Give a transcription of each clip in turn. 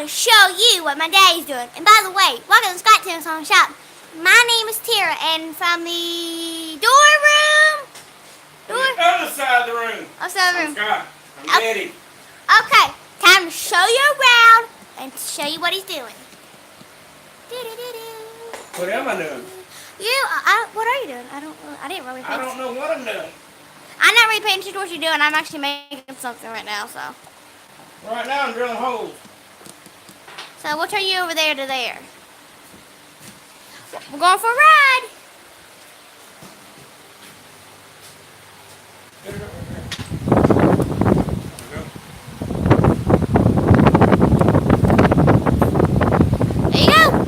to show you what my daddy's doing. And by the way, welcome to Scott Tim's Home Shop. My name is Tara, and from the On the other side of the room. I'm Scott. I'm Daddy. Okay, time to show you around and show you what he's doing. What am I doing? What are you doing? I didn't really. I don't know what I'm doing. I'm not really paying attention to what you're doing. I'm actually making something right now. So Right now I'm drilling holes. We'll turn you over there to there. We're going for a ride. Get it over here. There you go.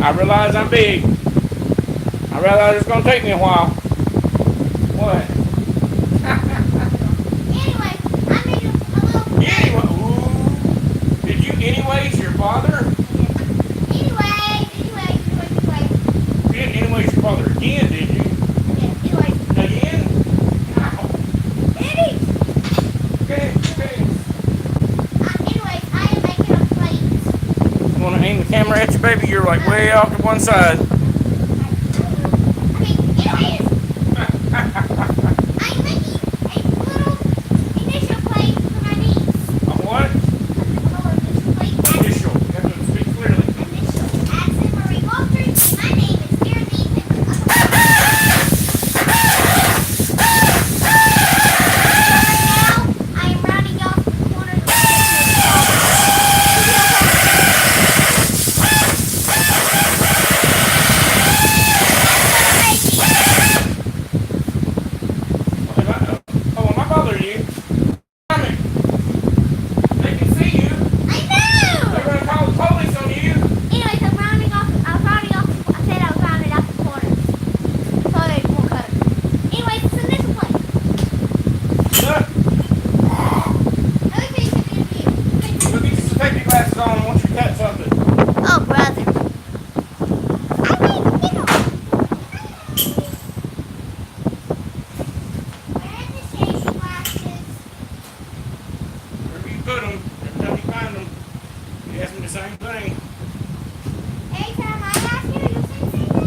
I realize I'm big. I realize it's gonna take me a while. What? Anyway, I made a little plate. Anyway, ooh. Did you anyways your father? Anyway. You didn't anyways your father again, did you? Anyway. Again? Ow. Eddie! Okay. Anyways, I am making a plate. You wanna aim the camera at you, baby? You're like way off to one side. Okay, anyways, I'm making a little initial plate for my niece. A what? A little initial plate. Initial. You have to speak clearly. Initial. Accent Marie Walters, and my name is In.The. Right now, I am rounding off the corner of the Oh, am I bothering you? Coming. They can see you. I know! They're gonna call the police on you. Anyways, I said I was rounding off the corners. So they won't cut it. Anyways, it's an initial plate. Look, Another thing to do. look, get your safety glasses on. I want you to cut something. Oh, brother. I made it. Where are the safety glasses? Wherever you put them, every time you find them, you ask me the same thing. Every time I ask you, you say the same thing.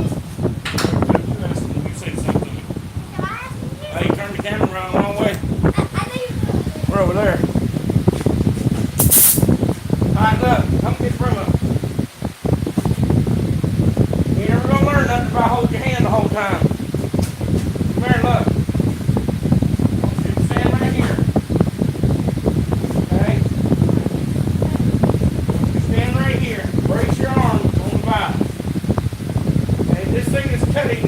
You ask them, you say the same thing. Am I asking you? Hey, turn the camera around the wrong way. I know you're We're over there. Alright, look, come get from up. You ain't never gonna learn nothing if I hold your hand the whole time. Come here, look. I want you to stand right here. Okay? You stand right here. Brace your arms on the vibe. Okay, this thing is cutting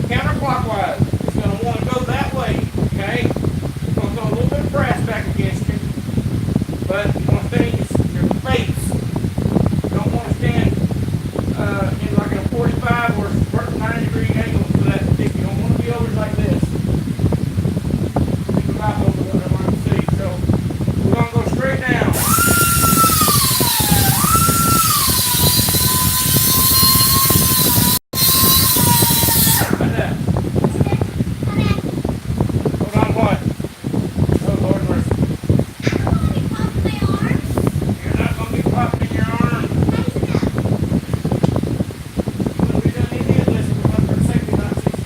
counterclockwise. It's gonna want to go that way. Okay? It's gonna throw a little bit of brass back against you. But you want to stay in your face. You don't want to stand in like a 45 or 90-degree angle for that stick. You don't want to be over like this. Keep your mouth over what I want to see. So we're going to go straight down. Like that. Hold on, what? Oh, Lord mercy. You're not going to be popping your arm. You wouldn't be doing any of this if it wasn't for the safety Nazis.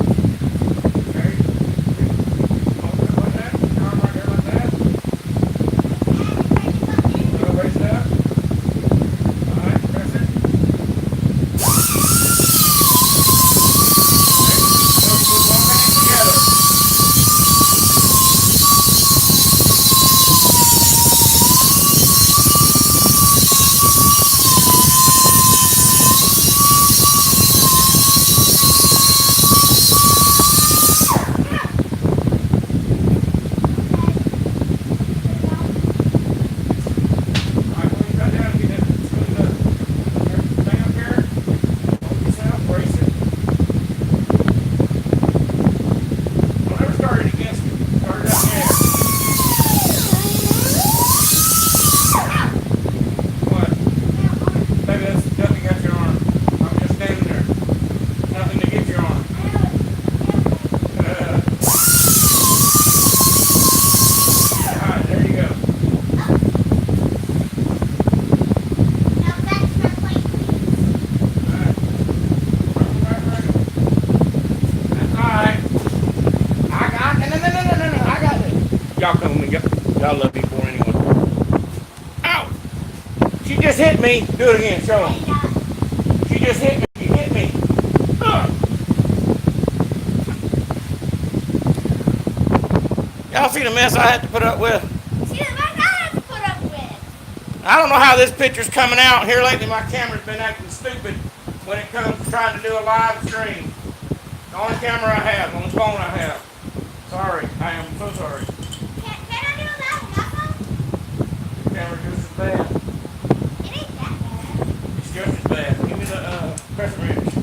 Okay. Open it like that. Your arm right there like that. Little raise it up. All right, press it. Okay. So put one hand together. All right, when you cut down, get it. Smooth it up. Thing up here. Hold yourself. Brace it. Don't ever start it against me. Start it up in the air. What? Baby, that's nothing against your arm. I'm just standing there. Nothing to get your arm. Alright, there you go. Now back to my plate, please. Alright. Right. That's alright. I got no. I got it. Y'all come with me. Y'all love me for anyway. Ow! She just hit me. Do it again. Show them. She just hit me. You hit me. Ugh. Y'all see the mess I had to put up with? See, that's what I have to put up with. I don't know how this picture's coming out. Here lately my camera's been acting stupid when it comes to trying to do a live stream. The only camera I have, the only phone I have. Sorry, I am so sorry. Can I do that on my phone? Your camera just as bad. It ain't that bad. It's just as bad. Give me the pressure wrench.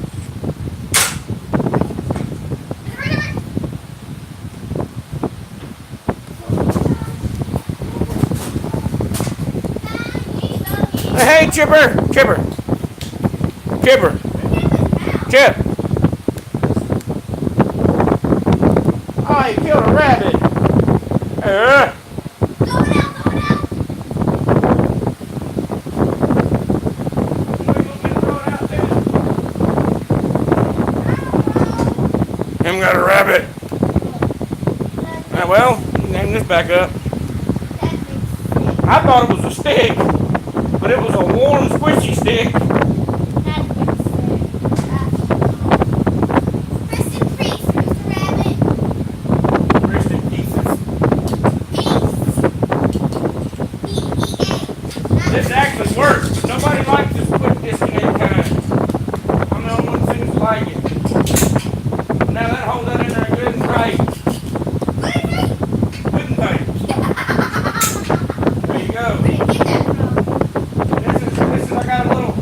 Hey, Chipper! Chipper! Chipper! Chip! Oh, you killed a rabbit! Him got a rabbit. Well, name this back up. I thought it was a stick, but it was a warm, squishy stick. Rest in pieces. This actually works, but nobody likes this quick disconnect kind. I'm the only one that seems to like it. Now that hold that in there good and tight. Good and tight. There you go. This is I got a little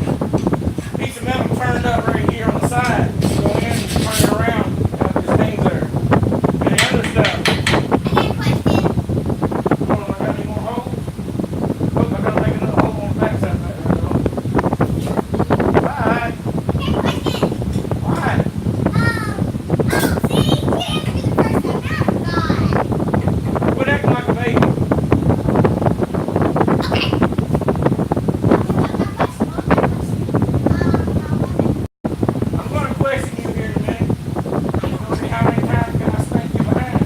piece of metal turned up right here on the side. You go in and turn it around. Just hangs there. And the other stuff. Hold on, I got any more holes? Look, I gotta make another hole on the back side. Why? Why? Quit acting like a baby. I'm gonna question you here in a minute. I'm gonna see how many times can I spank you behind.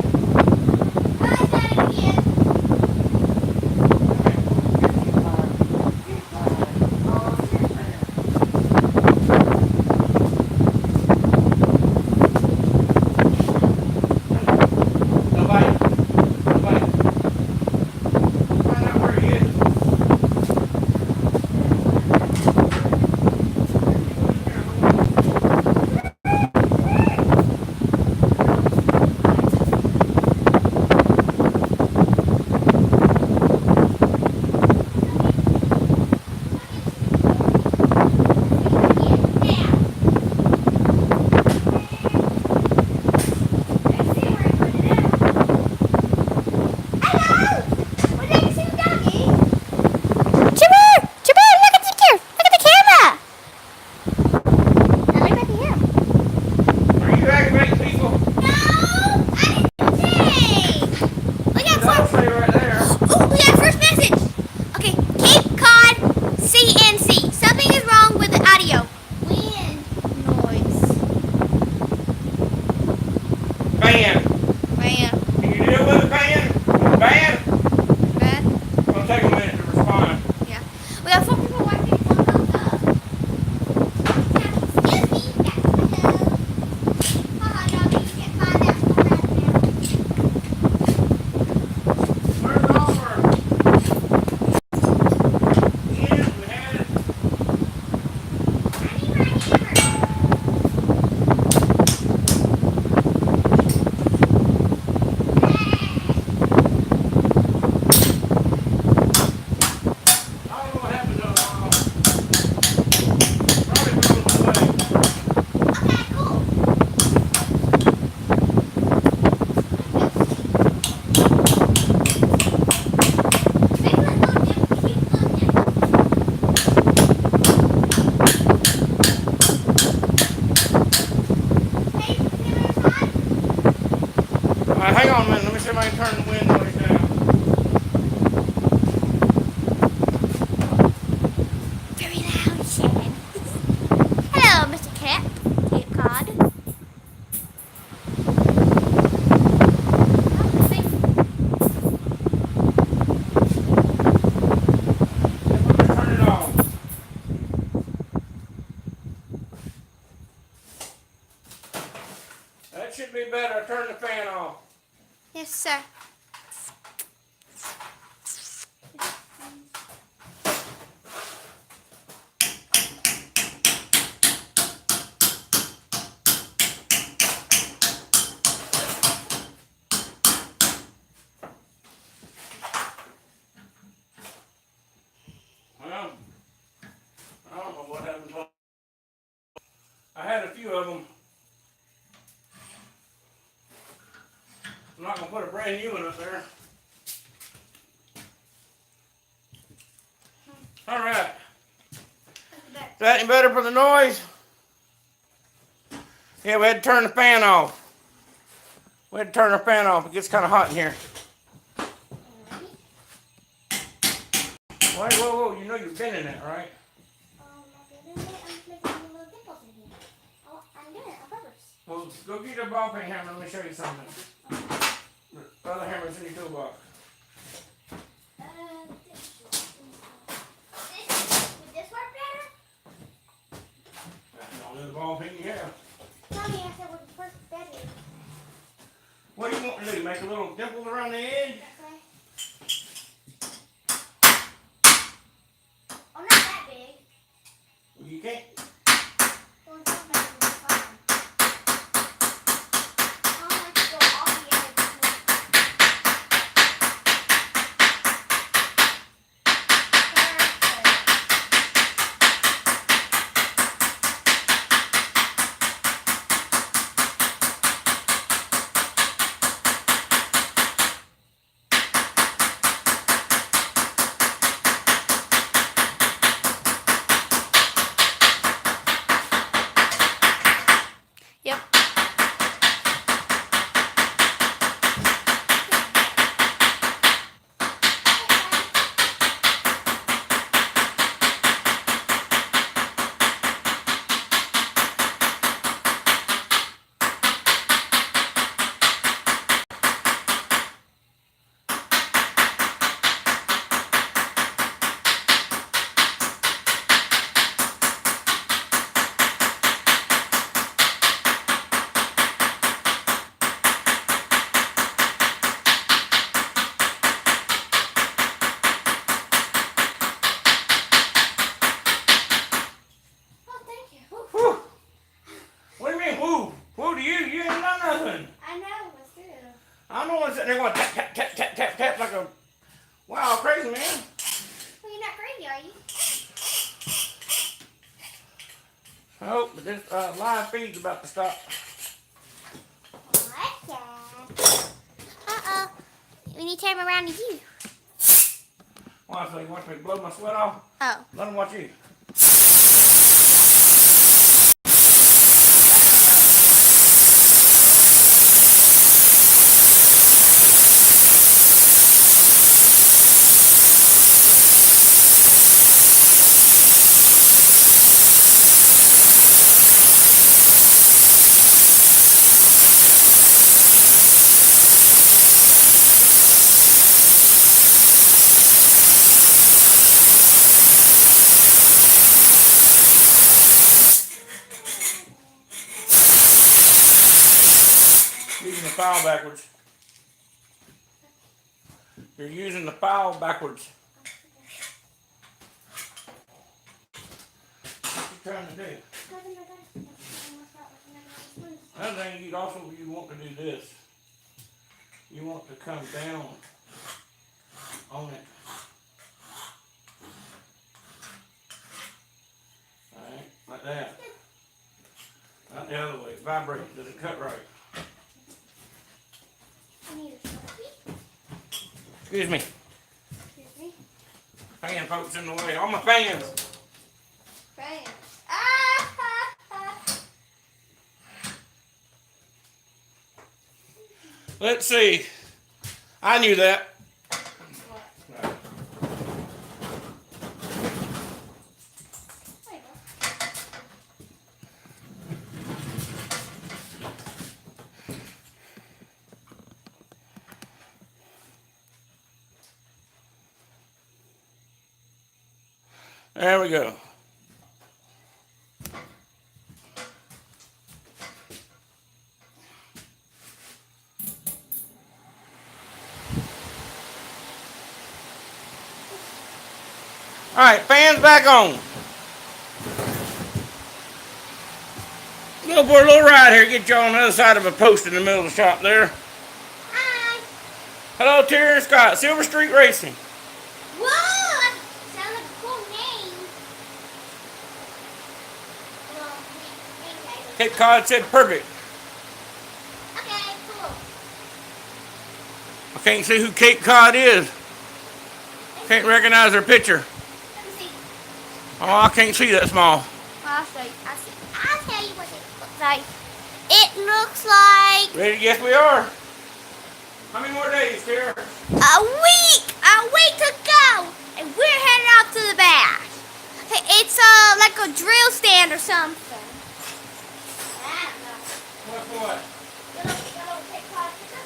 Nobody. Find out where he is. Are you aggravating people? That'll stay right there. Oh, we got a first message. Okay, Cape Cod CNC. Something is wrong with the audio. Wind noise. Ban. Man. Can you deal with it, Ban? Ban? Bad. It's gonna take a minute to respond. Yeah. We got 4 people watching on thumbs up. Excuse me. Hello. Haha, doggy, you can't find that one right now. Where's Oliver? Yes, we had it. I need my hammer. I don't know what happened to it all. Probably threw it away. Okay, cool. Maybe let's go dip. Keep looking. Hey, camera's hot. Hang on a minute. Let me see if I can turn the wind noise down. Very loud, Shannon. Hello, Mr. Cape Cod. Turn it off. That should be better. Turn the fan off. Yes, sir. brand new one up there. All right. Is that any better for the noise? Yeah, we had to turn the fan off. We had to turn the fan off. It gets kind of hot in here. Wait, whoa, you know you've been in it, right? I'm making little dimples in here. I'm doing it on purpose. Well, go get a ball peen hammer. Let me show you something. The other hammer's in your toolbox. Would this work better? That's the only ball peen you have. Mommy, I said would it work better? What do you want to do? Make a little dimple around the edge? Okay. Oh, not that big. Well, you can't. Well, it's not big enough. Fine. I don't want to go all the edge. Yep. Oh, thank you. Whew. What do you mean, woo? Woo to you? You ain't done nothing. I know, but still. I'm the one sitting there going tap, tap, tap, tap, tap, tap like a wow, crazy man. Well, you're not crazy, are you? Oh, but this live feed's about to stop. What? Uh-oh. We need to turn around to you. Why, so you want me to blow my sweat off? Oh. Let them watch you. Using the file backwards. You're using the file backwards. What you trying to do? Another thing you want to do this. You want to come down on it. Alright, like that. Not the other way. Vibrate. Does it cut right? Excuse me. Fan folks in the way. All my fans. Fans. Let's see. I knew that. There we go. All right, fans back on. Go for a little ride here. Get you on the other side of a post in the middle of the shop there. Hi. Hello, Terry and Scott. Silver Street Racing. Whoa! Sounds like a cool name. Well, Cape Cod said perfect. okay, cool. I can't see who Cape Cod is. Can't recognize their picture. Let me see. Oh, I can't see that small. I'll show you. I'll tell you what it looks like. It looks like Ready? Yes, we are. How many more days, Kara? a week. A week to go, and we're headed out to the bath. It's like a drill stand or something. I don't know. What's what? Yellow Cape Cod picture.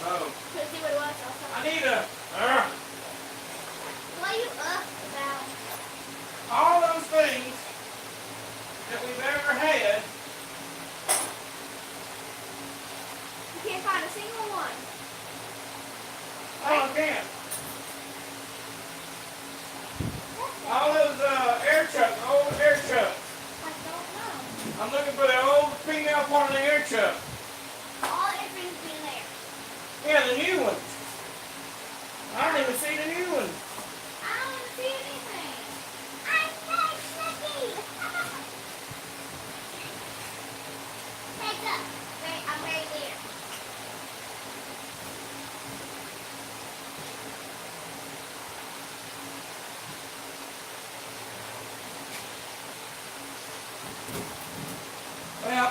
Oh. Let's see what it was. I need a. What are you up about? All those things that we've ever had. You can't find a single one. Oh, I can't. All those air chucks, old air chucks. I don't know. I'm looking for the old female part of the air chuck. All everything's been there. Yeah, the new ones. I don't even see the new ones. I don't even see anything. I'm so slippy. Heads up. I'm right there. Well,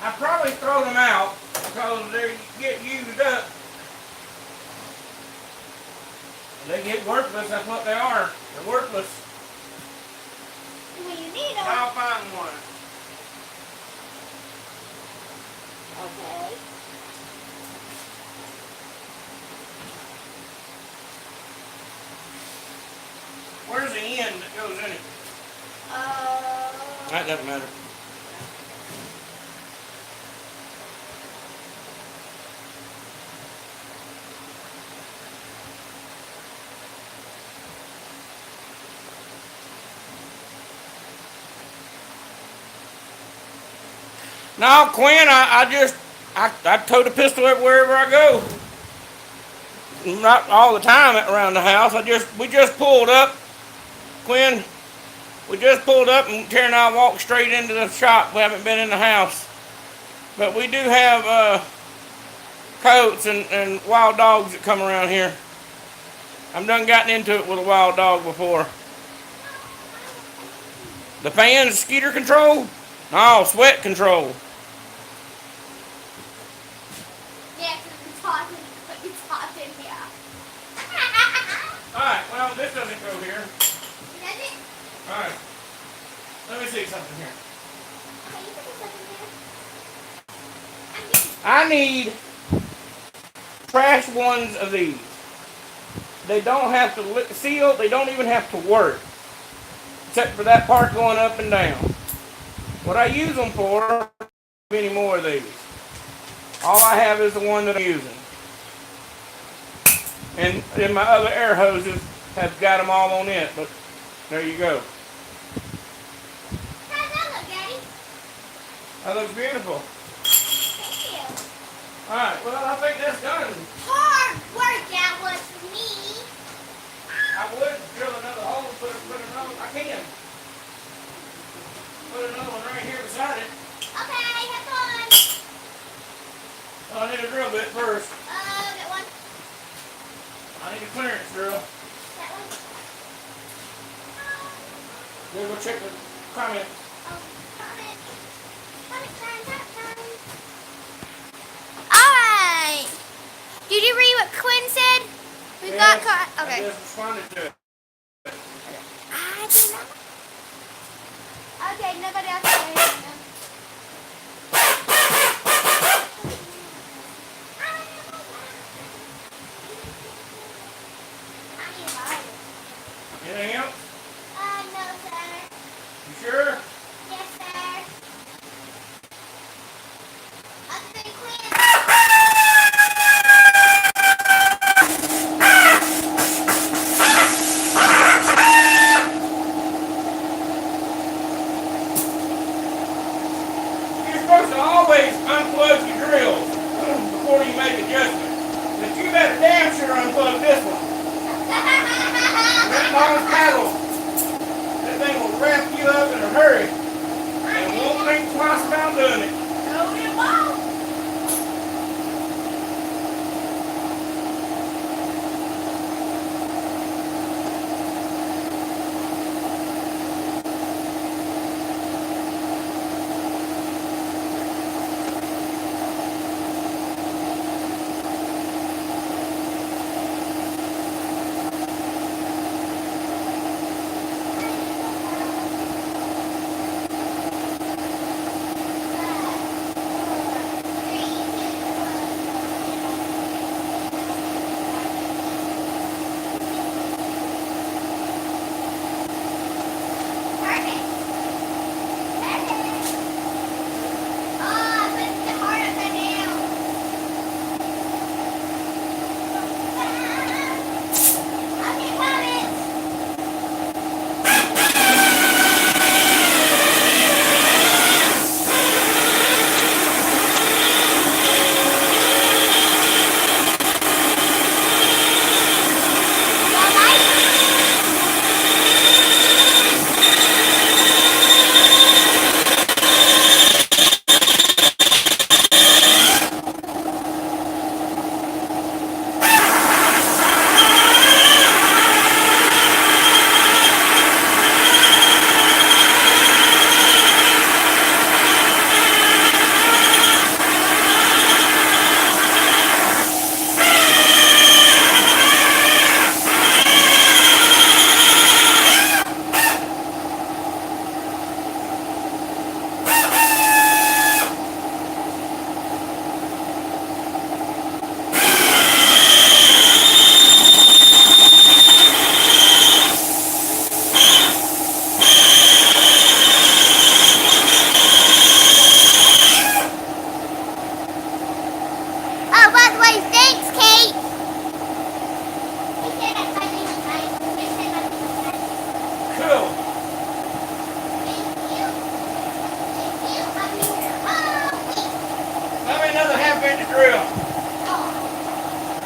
I probably throw them out because they get used up. They get worthless, that's what they are. They're worthless. When you need them. I'll find one. Okay. Where's the end that goes in it? That doesn't matter. No, Quinn, I tote a pistol wherever I go. Not all the time around the house. We just pulled up, Quinn. We just pulled up and Terry and I walked straight into the shop. We haven't been in the house. But we do have coyotes and wild dogs that come around here. I've done gotten into it with a wild dog before. The fans, skeeter control? No, sweat control. Yeah, because it's hot in here. Alright, well, this doesn't go here. Does it? Alright. Let me see something here. Okay, you put this in here. I need trash ones of these. They don't have to seal, they don't even have to work. Except for that part going up and down. What I use them for, any more of these. All I have is the one that I'm using. And then my other air hoses have got them all on it, but there you go. How's that look, Daddy? That looks beautiful. Thank you. Alright, well I think that's done. Hard work, that was me. I would drill another hole, put another, I can. Put another one right here beside it. Okay, have fun. Well, I need a drill bit first. That one. I need a clearance drill. That one. Then go check the comment. Comment. Comment. Alright. Did you read what Quinn said? We got caught. Okay. I just responded to it. I don't know. Okay, nobody else can hear me. Anything else? No, sir. You sure? Yes, sir. Other than Quinn. You're supposed to always unplug your drills before you make adjustments. But you better damn sure unplug this one. That long paddle. That thing will wrap you up in a hurry. And won't think twice about doing it. No, it won't.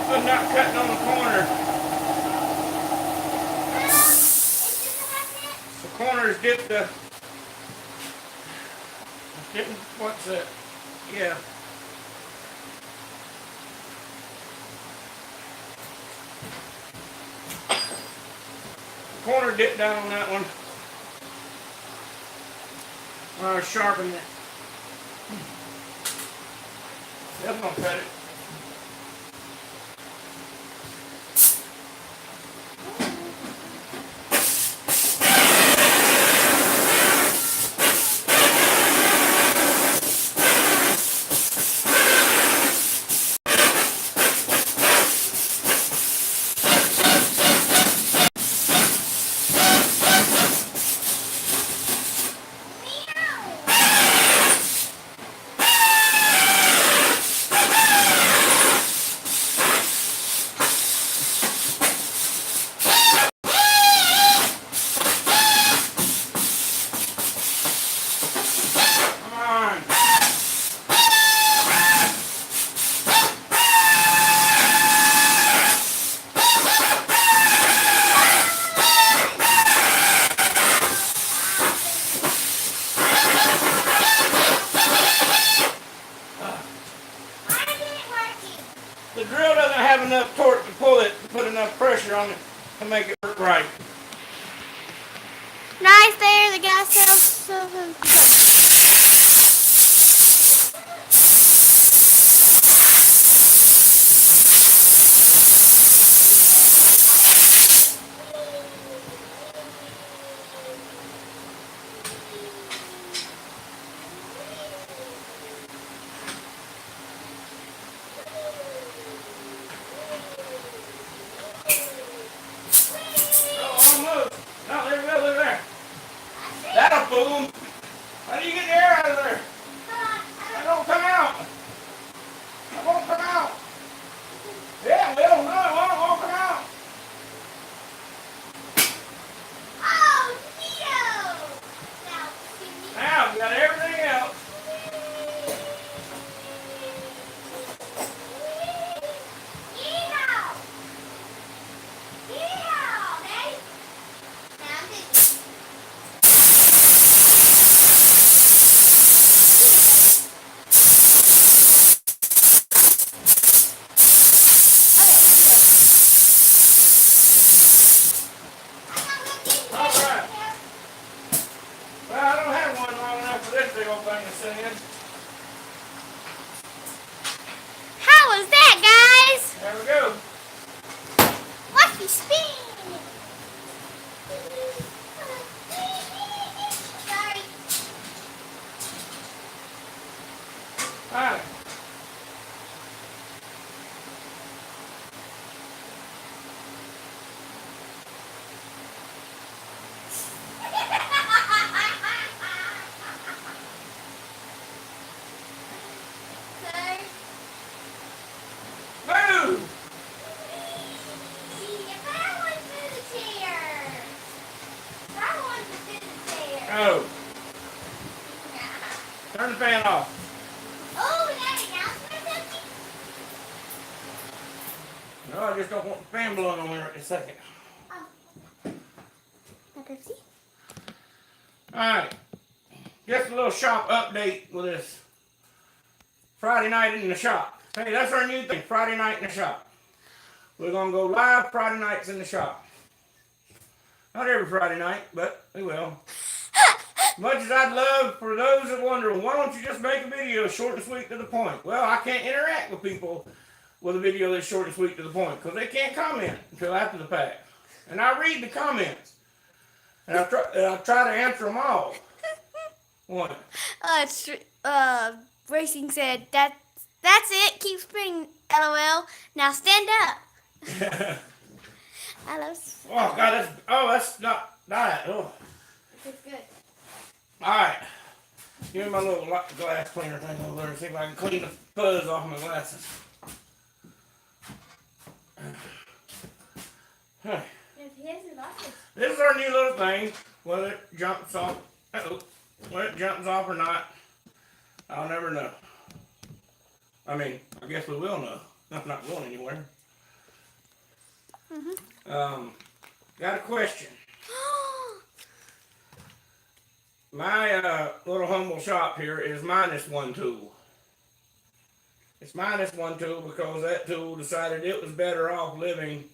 of not cutting on the corner. The corners get the, what's that? Yeah. The corner dipped down on that one. When I was sharpening it. That's gonna cut it. The drill doesn't have enough torque to pull it, to put enough pressure on it to make it work right. Nice there, the gas stove. That'll fool them. How do you get the air out of there? That don't come out. That won't come out. Yeah, it will. No, it won't come out. Oh, no! Now, we got everything else. How was that, guys? There we go. Watch me spin. Sorry. All right. Move! Oh. Turn the fan off. Oh, we got an announcement. No, I just don't want the fan blowing on me right this second. Oh. Pepsi? Alright. Just a little shop update with this Friday night in the shop. Hey, that's our new thing, Friday night in the shop. We're going to go live Friday nights in the shop. Not every Friday night, but we will. Much as I'd love for those that wonder, why don't you just make a video short and sweet to the point? Well, I can't interact with people with a video that's short and sweet to the point because they can't comment until after the fact. And I read the comments. And I try to answer them all. What? Racing said, that's it. Keep spinning, LOL. Now stand up. I love. Oh, God, that's not that. Oh. It's good. Alright. Give me my little glass cleaner thing over there and see if I can clean the fuzz off my glasses. Huh. This is our new little thing. Whether it jumps off, whether it jumps off or not, I'll never know. I mean, I guess we will know. I'm not going anywhere. Got a question. My little humble shop here is minus one tool. It's minus one tool because that tool decided it was better off living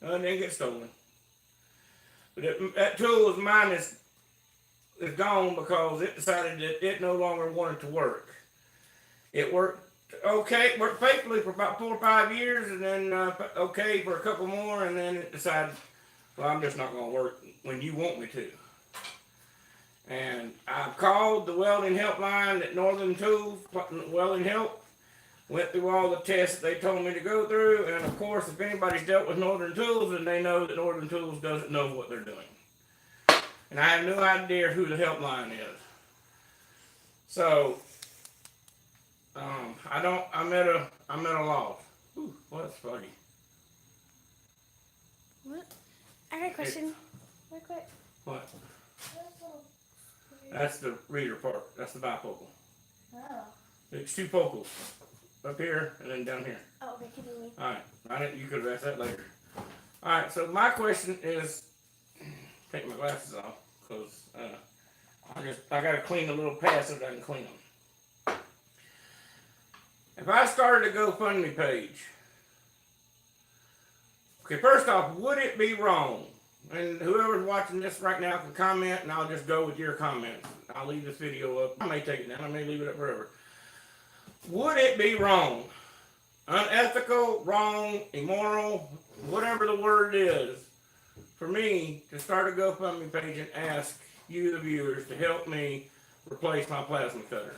and didn't get stolen. But that tool is gone because it decided that it no longer wanted to work. It worked okay, worked faithfully for about 4 or 5 years, and then okay for a couple more, and then it decided, well, I'm just not going to work when you want me to. And I've called the welding helpline at Northern Tools, Welding Help, went through all the tests that they told me to go through, and of course, if anybody's dealt with Northern Tools, then they know that Northern Tools doesn't know what they're doing. And I have no idea who the helpline is. So, I'm at a loss. Ooh, well, that's funny. What? I got a question. Real quick. What? That's the reader part. That's the bifocal. Oh. It's two focals. Up here and then down here. Oh, okay, continue. Alright, you could have asked that later. Alright, so my question is, take my glasses off, because I gotta clean the little pads so that I can clean them. If I started a GoFundMe page, okay, first off, would it be wrong? And whoever's watching this right now can comment, and I'll just go with your comments. I'll leave this video up. I may take it down. I may leave it up forever. Would it be wrong, unethical, wrong, immoral, whatever the word is, for me to start a GoFundMe page and ask you, the viewers, to help me replace my plasma cutter?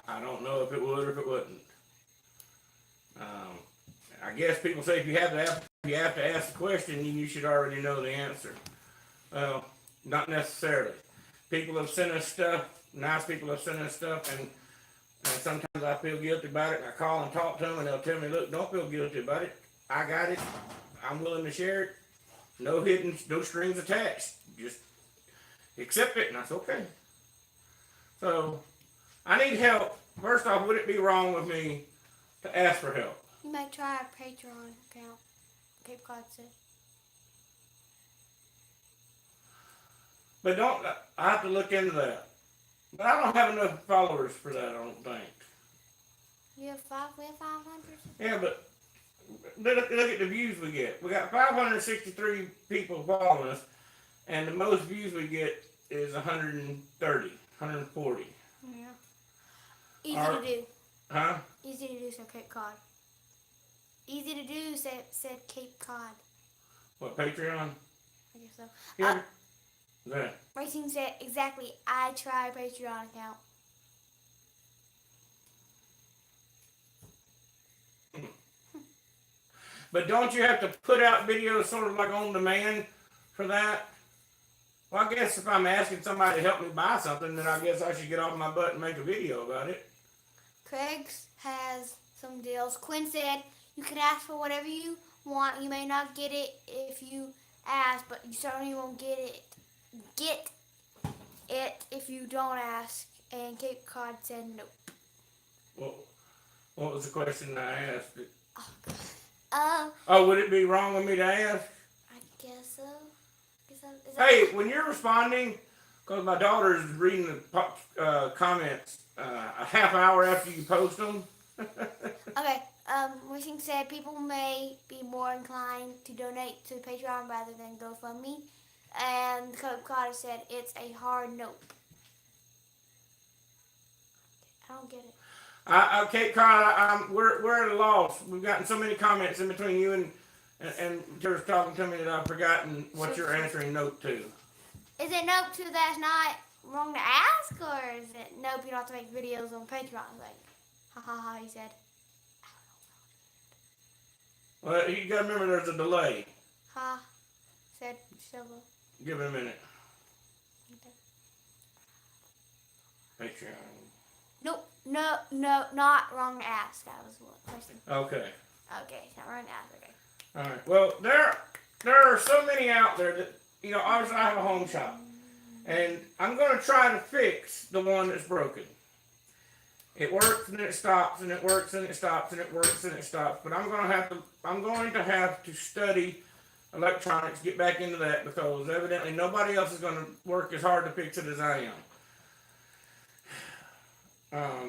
I don't know if it would or if it wouldn't. I guess people say if you have to ask the question, you should already know the answer. Well, not necessarily. People have sent us stuff. Nice people have sent us stuff, and sometimes I feel guilty about it. And I call and talk to them, and they'll tell me, "Look, don't feel guilty about it. I got it. I'm willing to share it. No hidden, no strings attached. Just accept it." And that's okay. So I need help. First off, would it be wrong with me to ask for help? You might try a Patreon account. Cape Cod said. But I have to look into that. But I don't have enough followers for that, I don't think. We have 500. Yeah, but look at the views we get. We got 563 people following us, and the most views we get is 130, 140. Yeah. Easy to do. Huh? Easy to do, said Cape Cod. Easy to do, said Cape Cod. What, Patreon? I guess so. Yeah. That. Racing said exactly. I try Patreon account. But don't you have to put out videos sort of like on demand for that? Well, I guess if I'm asking somebody to help me buy something, then I guess I should get off my butt and make a video about it. Craig's has some deals. Quinn said you can ask for whatever you want. You may not get it if you ask, but you certainly won't get it if you don't ask. And Cape Cod said nope. Well, what was the question I asked? Oh, God. Oh, would it be wrong with me to ask? I guess so. Hey, when you're responding, because my daughter is reading the comments a half hour after you post them. Okay. Wishing said people may be more inclined to donate to Patreon rather than GoFundMe. And Cape Cod said it's a hard nope. I don't get it. Cape Cod, we're at a loss. We've gotten so many comments in between you and you're talking to me that I've forgotten what you're answering nope to. Is it nope to that's not wrong to ask, or is it nope you don't have to make videos on Patreon? Like, ha ha ha, he said. Well, you gotta remember there's a delay. Ha, said Silva. Give it a minute. Okay. Patreon. Nope, no, not wrong to ask. That was what question. Okay. Okay, it's not wrong to ask. Okay. All right. Well, there are so many out there that, you know, obviously I have a home shop, and I'm going to try to fix the one that's broken. It works and then it stops, and it works and it stops, and it works and it stops. But I'm going to have to study electronics, get back into that, because evidently nobody else is going to work as hard to fix it as I am.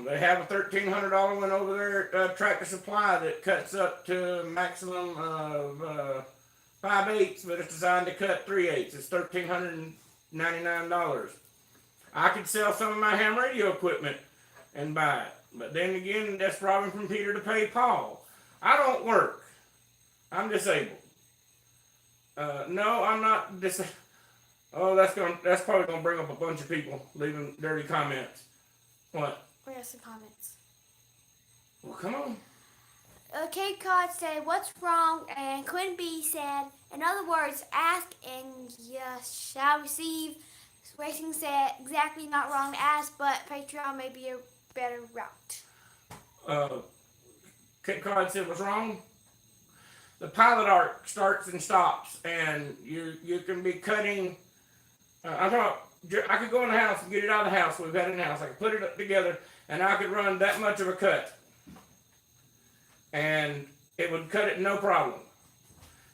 They have a $1,300 one over there at Tractor Supply that cuts up to a maximum of 5/8, but it's designed to cut 3/8. It's $1,399. I could sell some of my ham radio equipment and buy it, but then again, that's robbing from Peter to pay Paul. I don't work. I'm disabled. No, I'm not disabled. Oh, that's probably gonna bring up a bunch of people leaving dirty comments. What? We have some comments. Well, come on. Cape Cod said, "What's wrong?" And Quinn B said, "In other words, ask and you shall receive." Racing said, "Exactly, not wrong to ask, but Patreon may be a better route." Cape Cod said, "What's wrong?" The pilot arc starts and stops, and you can be cutting. I'm talking. I could go in the house and get it out of the house. We've had it in the house. I could put it up together, and I could run that much of a cut, and it would cut it no problem.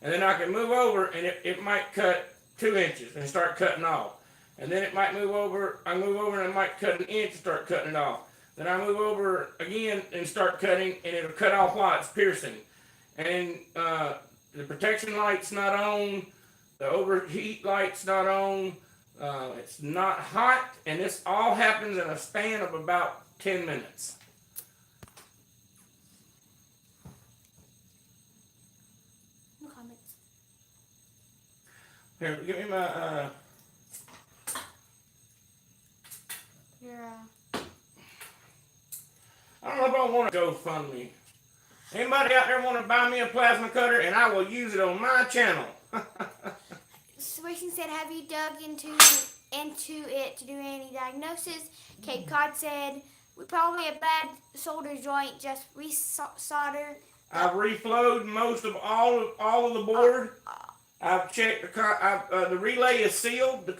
And then I could move over, and it might cut 2 inches and start cutting off. And then it might move over. I move over, and it might cut 1 inch and start cutting it off. Then I move over again and start cutting, and it'll cut off while it's piercing. And the protection light's not on. The overheat light's not on. It's not hot, and this all happens in a span of about 10 minutes. No comments. Here, give me my. I don't know if I want to GoFundMe. Anybody out there want to buy me a plasma cutter, and I will use it on my channel. Racing said, "Have you dug into it to do any diagnosis?" Cape Cod said, "We probably a bad solder joint, just re-solder." I've reflowed most of all of the board. I've checked the relay is sealed. The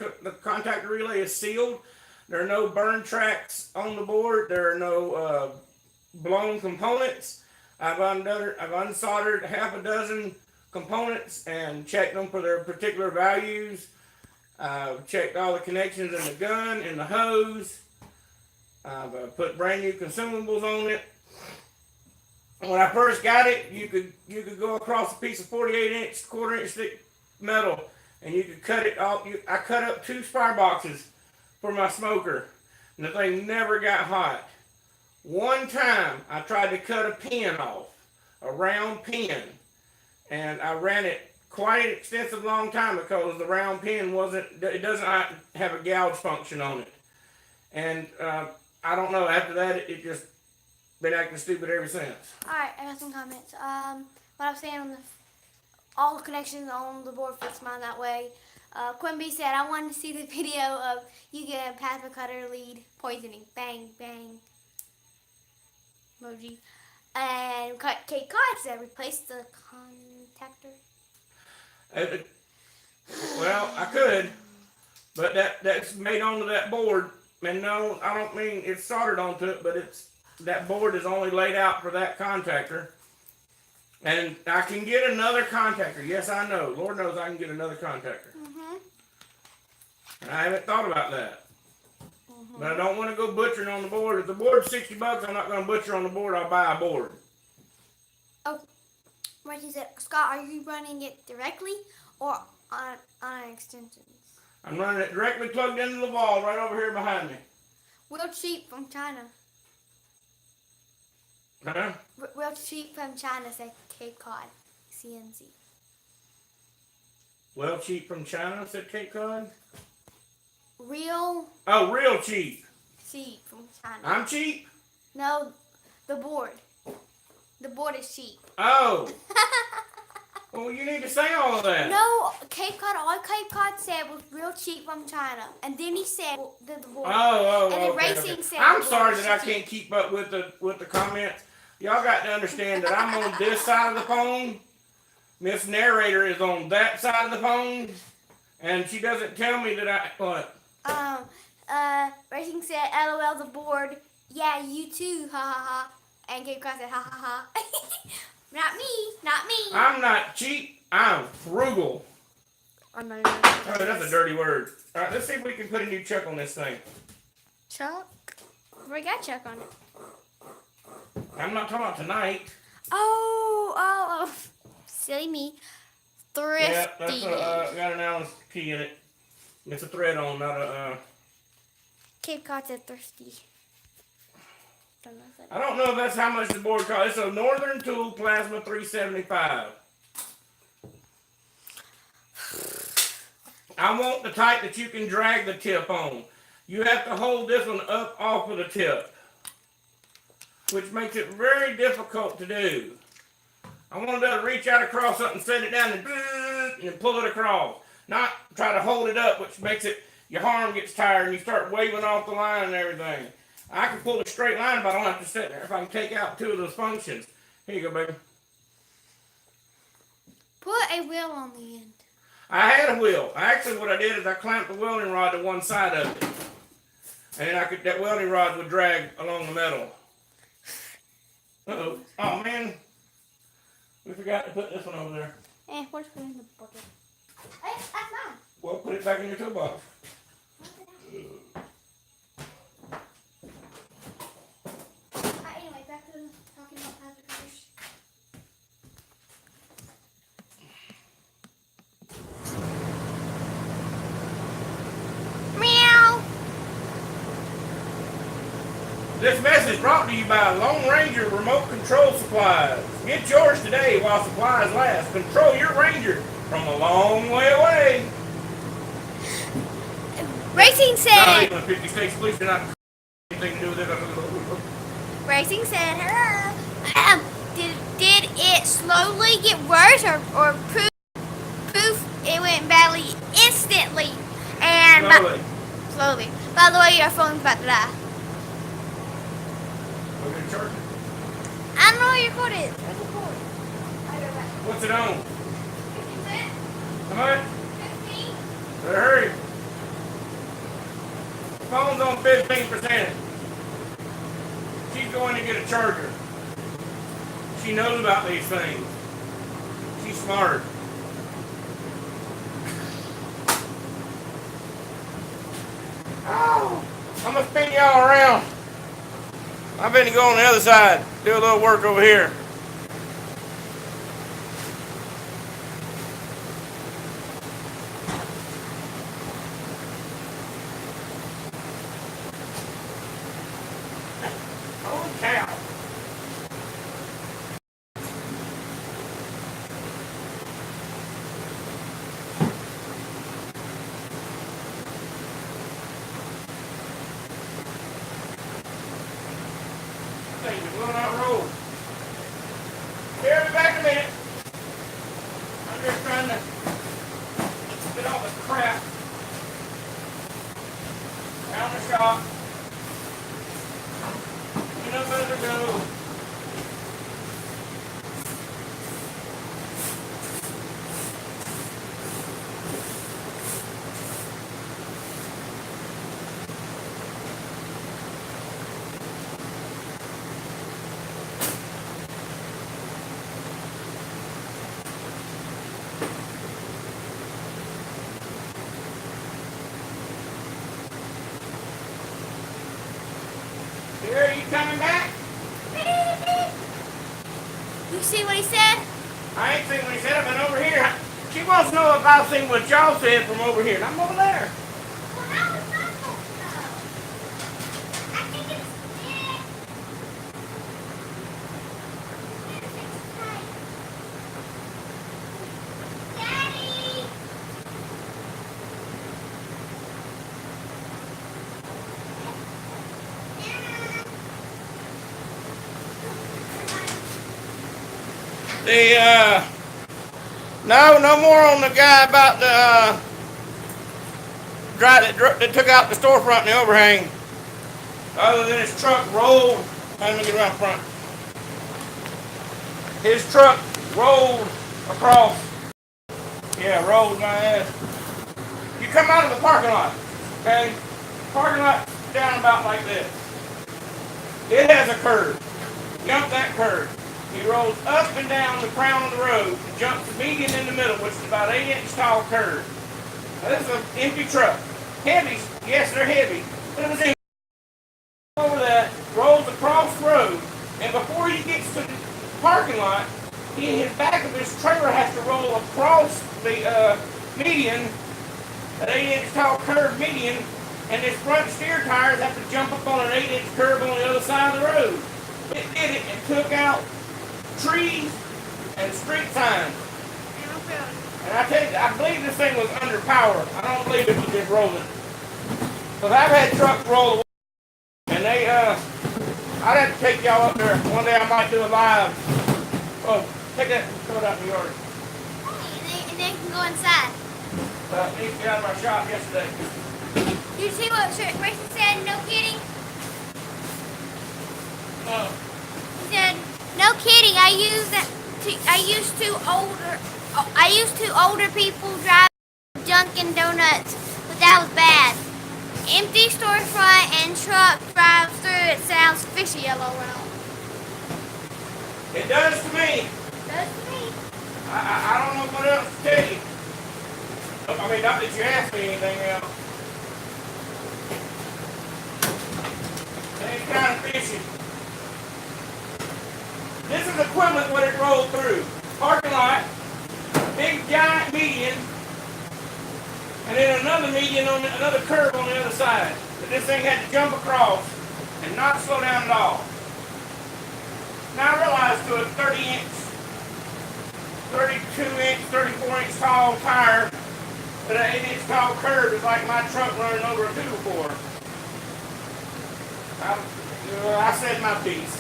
contactor relay is sealed. There are no burn tracks on the board. There are no blown components. I've unsoldered half a dozen components and checked them for their particular values. I've checked all the connections in the gun and the hose. I've put brand new consumables on it. When I first got it, you could go across a piece of 48-inch, quarter-inch thick metal, and you could cut it off. I cut up 2 spire boxes for my smoker, and the thing never got hot. One time, I tried to cut a pin off, a round pin, and I ran it quite an extensive long time because the round pin it doesn't have a gouge function on it. And I don't know, after that, it just been acting stupid ever since. Alright, I got some comments. What I was saying on all the connections on the board fits mine that way. Quimby said, "I wanted to see the video of you getting a plasma cutter lead poisoning. Bang, bang. Emoji." And Kate Cod said, "Replace the contactor." Well, I could, but that's made onto that board. And no, I don't mean it's soldered onto it, but that board is only laid out for that contactor. And I can get another contactor. Yes, I know. Lord knows I can get another contactor. And I haven't thought about that. But I don't want to go butchering on the board. If the board's $60, I'm not going to butcher on the board. I'll buy a board. Oh, Reggie said, "Scott, are you running it directly or on extensions?" I'm running it directly plugged into the wall right over here behind me. Real cheap from China. Huh? Real cheap from China, said Cape Cod. CNC. Well, cheap from China, said Cape Cod. Real Real cheap. cheap from China. I'm cheap? No, the board. The board is cheap. Oh. Well, you need to say all of that. No, Cape Cod, all Cape Cod said was real cheap from China. And then he said the board. Oh, and then okay, Racing okay. said I'm the sorry board that I is cheap. can't keep up with the comments. Y'all got to understand that I'm on this side of the phone. Miss Narrator is on that side of the phone. And she doesn't tell me that what? Racing said, "LOL, the board Yeah, you too. Ha ha ha. And Cape Cod said ha ha ha. Not me. Not me. I'm not cheap. I'm frugal. I'm not Oh, that's a dirty word. All right, let's see if we can put a new chuck on this thing. Chuck? We got Chuck on it. I'm not talking about tonight. Oh. Silly me. Thrifty. Yeah, that's got an Allen key in it. It's a thread on, not a. Cape Cod said thirsty. I don't know if that's how much the board costs. It's a Northern Tool Plasma 375. I want the type that you can drag the tip on. You have to hold this one up off of the tip, which makes it very difficult to do. I want to be able to reach out across something, set it down, and then pull it across. Not try to hold it up, which makes it, your arm gets tired and you start waving off the line and everything. I can pull a straight line, but I don't have to sit there. If I can take out two of those functions. Here you go, baby. Put a wheel on the end. I had a wheel. Actually, what I did is I clamped the welding rod to one side of it. And that welding rod would drag along the metal. Uh-oh. Oh, man. We forgot to put this one over there. Where's it in the bucket? Hey, that's mine. Well, put it back in your toolbox. Anyway, back to talking about hazard fish. Meow. This message brought to you by Lone Ranger Remote Control Supplies. Get yours today while supplies last. Control your Ranger from a long way away. Racing said. Not even 50 states police do not have anything to do with it. Racing said, hello. Did it slowly get worse or poof, it went badly instantly? And slowly. By the way, your phone's about to die. We're going to charge it. I don't know where your cord is. Where's the cord? What's it on? 50 cents? How much? 15? Better hurry. The phone's on 15%. She's going to get a charger. She knows about these things. She's smart. Oh, I'm going to spin y'all around. I'm going to go on the other side, do a little work over here. Holy cow. Thing is going out road. Here, be back in a minute. I'm just trying to get all the crap out of the shop. You know better to go. Here, you coming back? You see what he said? I ain't seen what he said. I've been over here. She wants to know if I've seen what y'all said from over here. And I'm over there. Well, how is that supposed to know? I think it's big. Daddy! No more on the guy about the guy that took out the storefront and the overhang. Other than his truck rolled. Let me get around front. His truck rolled across. Yeah, rolled my ass. You come out of the parking lot, okay? Parking lot down about like this. It has a curve. Jump that curve. He rolls up and down the crown of the road and jumps the median in the middle, which is about 8-inch tall curve. Now, this is an empty truck. Heavy, yes, they're heavy. But it was empty. Over that, rolls across the road, and before he gets to the parking lot, his back of his trailer has to roll across the median, that 8-inch tall curved median, and his front steer tires have to jump up on an 8-inch curve on the other side of the road. It did it and took out trees and street signs. And I tell you, I believe this thing was underpowered. I don't believe it was just rolling. Because I've had trucks roll away, and they, I'd have to take y'all up there. One day I might do a live. Oh, take that, throw it out in the yard. And they can go inside. It needs to get out of my shop yesterday. You see what Rachel said? No kidding. He said, no kidding. I used to older people drive Dunkin' Donuts, but that was bad. Empty storefront and truck drive through. It sounds fishy, LOL. It does to me. Does to me. I don't know what else to tell you. I mean, not that you asked me anything else. It's kind of fishy. This is equivalent to what it rolled through. Parking lot, big giant median, and then another median on another curve on the other side. But this thing had to jump across and not slow down at all. Now I realize to a 30-inch, 32-inch, 34-inch tall tire, but an 8-inch tall curve is like my truck running over a 2x4. I said my piece.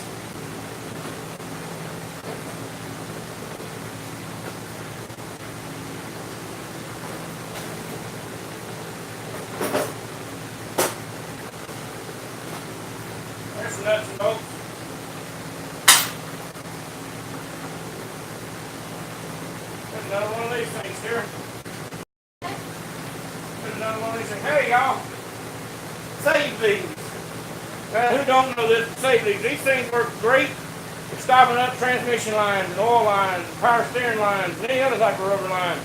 There's some nuts and bolts. There's another one of these things here. There's another one of these things. Hey, y'all. Save these. Who don't know this? Save these. These things work great for stopping up transmission lines and oil lines, and power steering lines, and any other type of rubber line.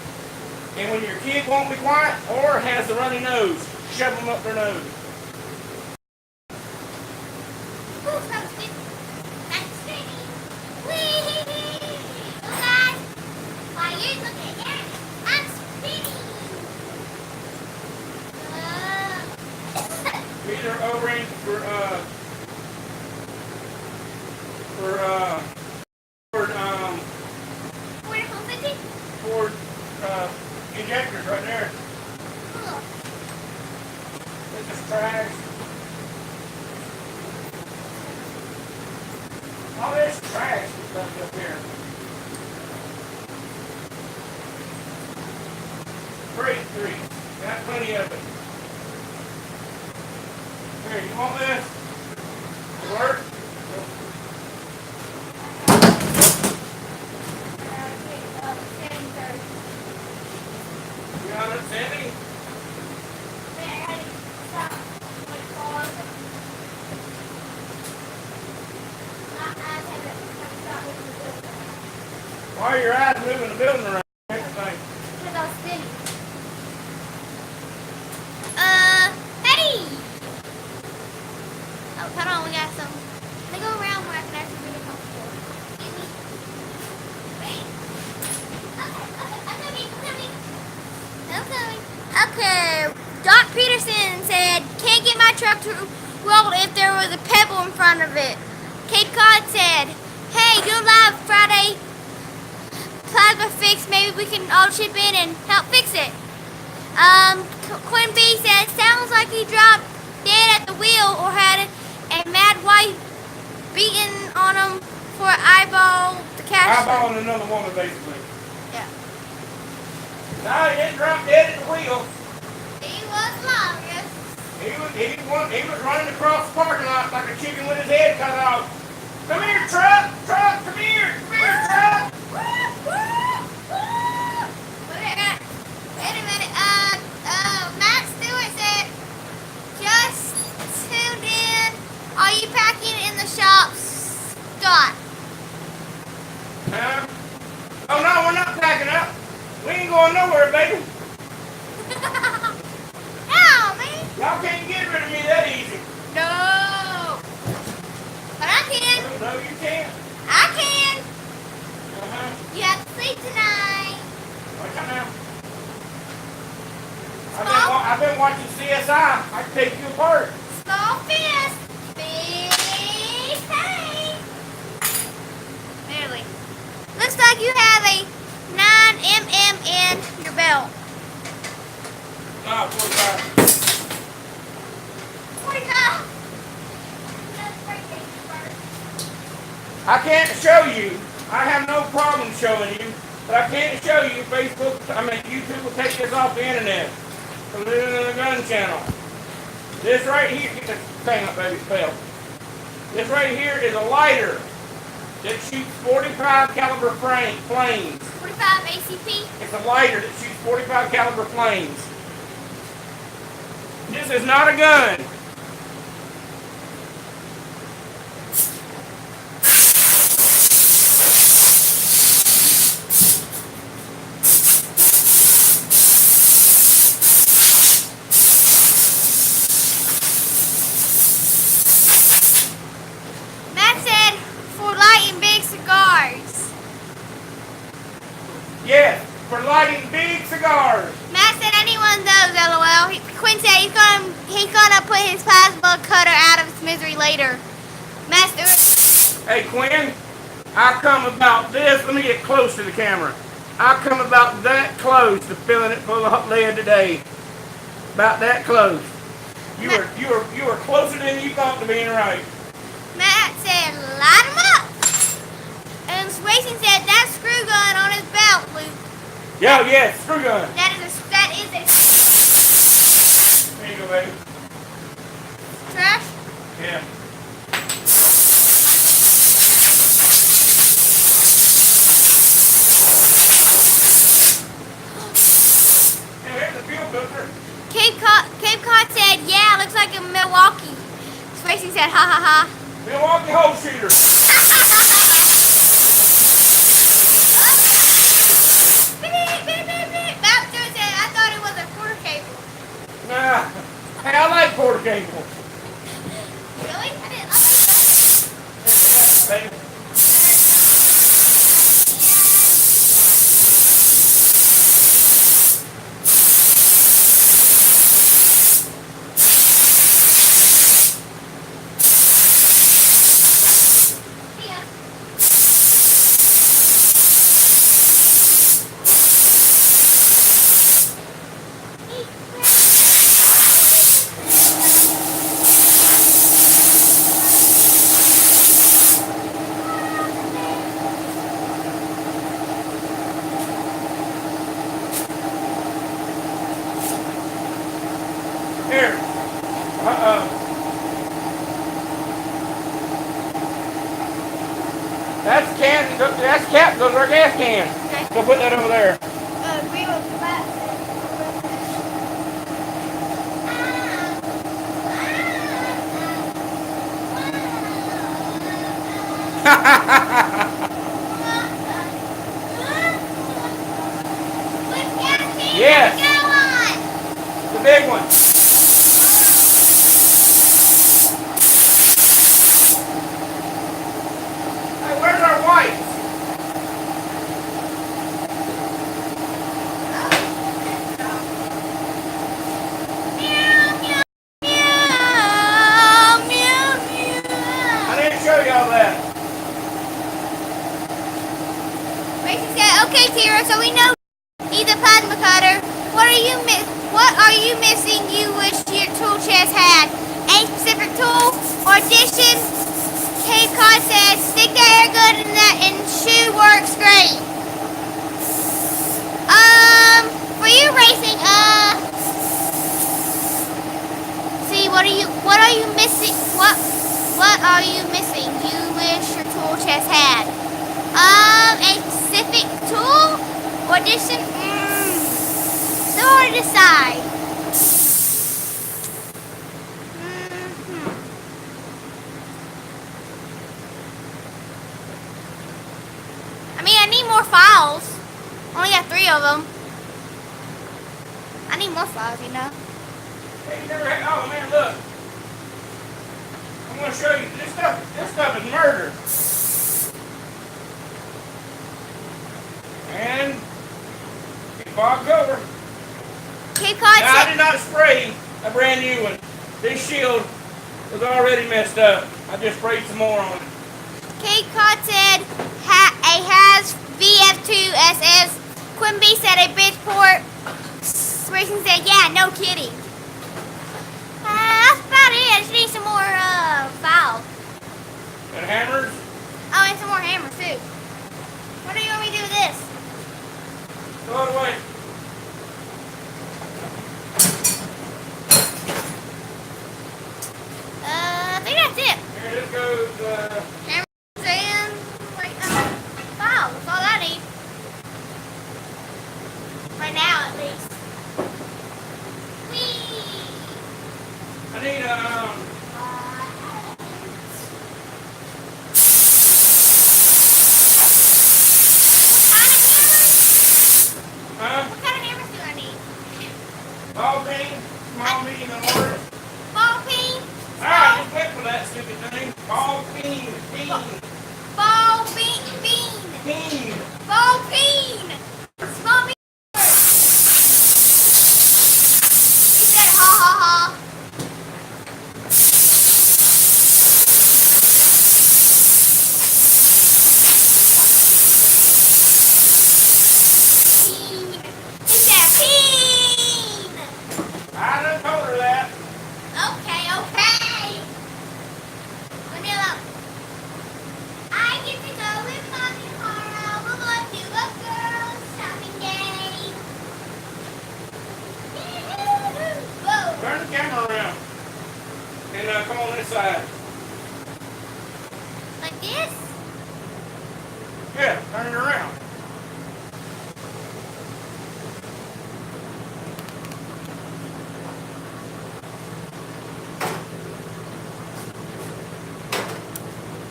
And when your kid won't be quiet or has the runny nose, shove them up their nose. These are O-rings for injectors right there. This is trash. All this trash is left up here. Great three. Got plenty of it. Here, you want this? To work? You got it, Sandy? Why are your eyes moving the building around? Everything. Hey! Oh, hold on, we got some. They go around where I can actually really comfortable. Excuse me. Wait. I'm coming. Okay. Doc Peterson said, can't get my truck to roll if there was a pebble in front of it. Kate Cod said, hey, do live Friday plasma fix. Maybe we can all chip in and help fix it. Quinn B said, sounds like he dropped dead at the wheel or had a mad wife beating on him for an eyeball the cash. Eyeballing another woman, basically. Yeah. No, he didn't drop dead at the wheel. He was longer. He was running across the parking lot like a chicken with his head cut off. Come here, truck! Truck, come here! Come here, truck! Wait a minute. Matt Stewart said, just tuned in. Are you packing in the shop? We ain't going nowhere, baby. No, man. Y'all can't get rid of me that easy. No. But I can. No, you can't. I can. Uh-huh. You have to sleep tonight. What's that now? Small, I've been watching CSI. I can take you apart. small fist. Big pain. Nearly. Looks like you have a 9 mm in your belt. Ah, 45. 45. I can't show you. I have no problem showing you, but I can't show you. YouTube will take this off the internet. From the gun channel. This right here, get this thing up, baby, fell. This right here is a lighter that shoots 45 caliber flames. 45 ACP. It's a lighter that shoots 45 caliber flames. This is not a gun. Matt said for lighting big cigars. Yes, for lighting big cigars. Matt said anyone those, LOL. Quinn said he's gonna put his plasma cutter out of its misery later. Matt Stewart. Hey, Quinn, I come about this. Let me get close to the camera. I come about that close to filling it full of lead today. About that close. You were closer than you thought to being right. Matt said light him up. And Racing said that screw gun on his belt, Luke. Yo, yeah, screw gun. That is a There you go, baby. trash. Yeah. Hey, here's the fuel filter. Cape Cod said, yeah, looks like a Milwaukee. Racing said, ha ha ha. Milwaukee hole shooter. Beep, beep, beep, beep. Matt Stewart said, I thought it was a quarter cable. Nah. Hey, I like quarter cable. Really? I didn't. Baby. Here. That's can. That's cap. Those are gas cans. Okay. Go put that over there. Agree with Matt. Yes. Go on. The big one. Hey, where's our wipes? Meow, meow, meow, meow, meow. I didn't show y'all that. Racing said, okay, Tira, so we know need the plasma cutter. What are you missing you wish your tool chest had? Any specific tool or addition? Cape Cod said, stick the air gun in that and shoe works great. For you Racing, see, what are you missing? What are you missing you wish your tool chest had? A specific tool or addition? So hard to decide. I mean, I need more files. Only got 3 of them. I need more files, you know. Hey, you never had, oh man, look. I'm gonna show you this stuff. This stuff is murder. And it bogged over. Cape Cod Now, I said, did not spray a brand new one. This shield was already messed up. I just sprayed some more on it. Cape Cod said a has VF2SS. Quinn B said a Bridgeport. Racing said, yeah, no kidding. That's about it. I just need some more files. And hammers? Oh, and some more hammers too. What do you want me to do with this? Throw it away. I think that's it. Here, this goes, Hammers and files. That's all I need. Right now, at least. Whee! I need, huh? What kind of hammers do I need? Ball peen, small, medium, and large. Ball peen. Alright, just wait for that stupid thing. Ball peen, Ball peen. peen. Ball peen. Small peen. He said ha ha ha. Peen. He said peen. I done told her that. Okay. Leave me alone. I get to go with Mommy tomorrow. We're going to a girls' shopping day. Whoa. Turn the camera around. And come on this side. Like this? Yeah, turn it around.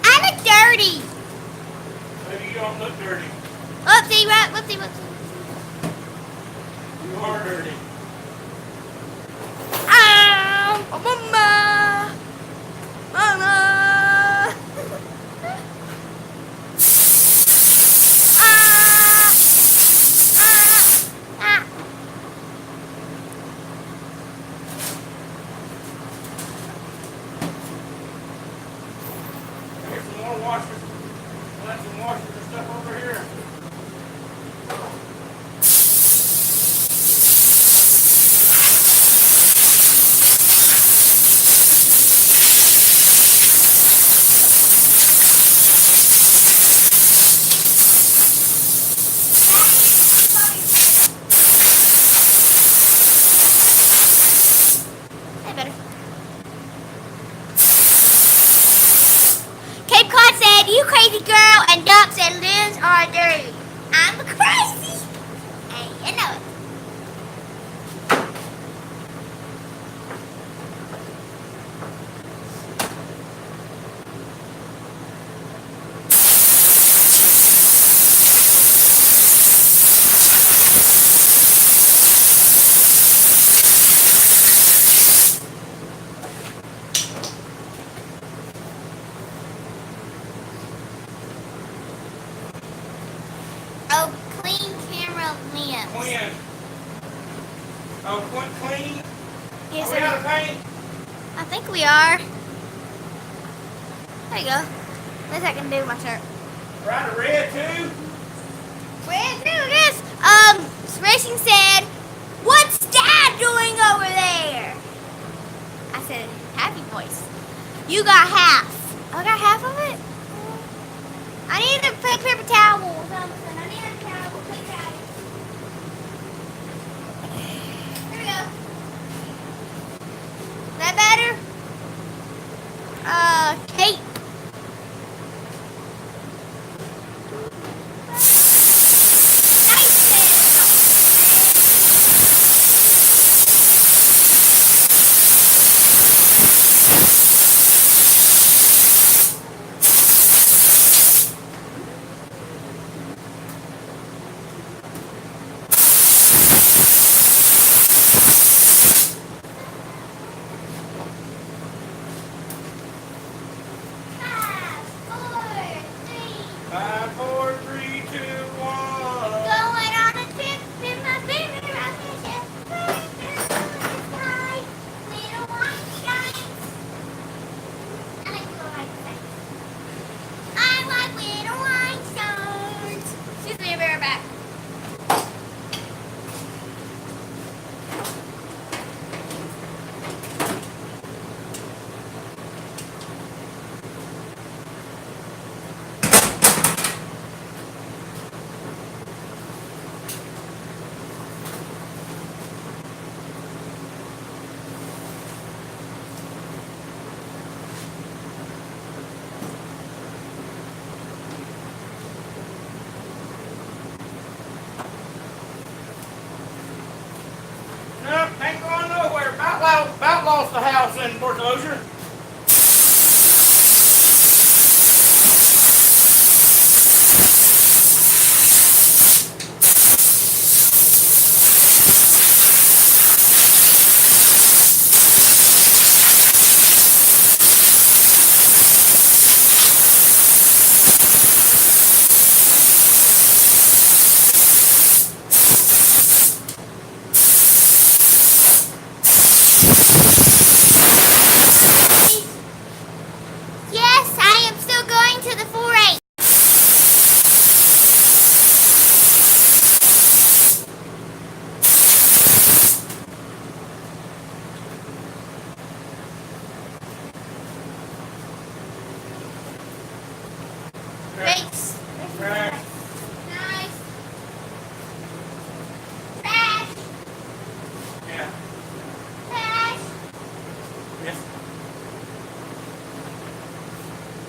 I look dirty. Maybe you don't look dirty. Whoopsie. You are dirty. Ow. Mama. Here's some more washers. Let some washers and stuff over here. Hey, better. Cape Cod said, you crazy girl, and Duck said, Liz are dirty. I'm crazy. Hey, you know it. Oh, clean camera lens. Quinn. Oh, clean. Yes, Are we out of paint? I think we are. There you go. This I can do my shirt. Right, a red too? Where's this? Racing said, what's Dad doing over there? I said, happy voice. You got half. I got half of it? I need a paper towel or something. I need a towel. Paper towel. Here we go. Is that better? Kate. lost the house in foreclosure. Yes, I am still going to the 4-H. Race. Right. Nice. Trash. Yeah. Trash. Yes.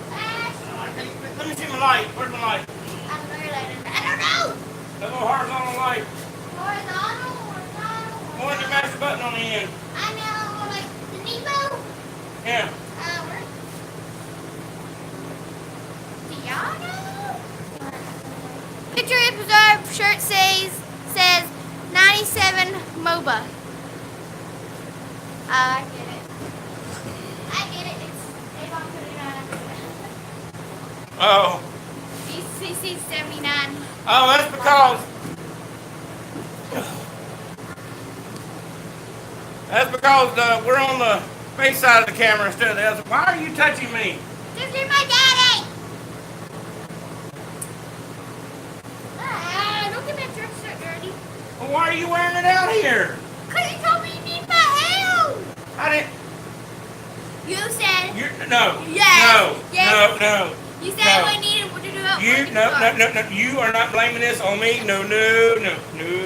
Trash. Let me see my light. Where's my light? I don't know. The little horizontal light. Horizontal. The one that matches the button on the end. I know, like the Nemo. Yeah. Where? Do y'all know? Picture is preserved. Shirt says 97 MOBA. I get it. It's Avon 39. Oh. BCC 79. Oh, that's because. That's because we're on the face side of the camera instead of the other. Why are you touching me? Just you're my daddy. Don't get my shirt so dirty. Well, why are you wearing it out here? Cause you told me you need my help. I didn't. You said. No. Yes. No. Yes. No. You said No. we needed to do help. No. You are not blaming this on me. No,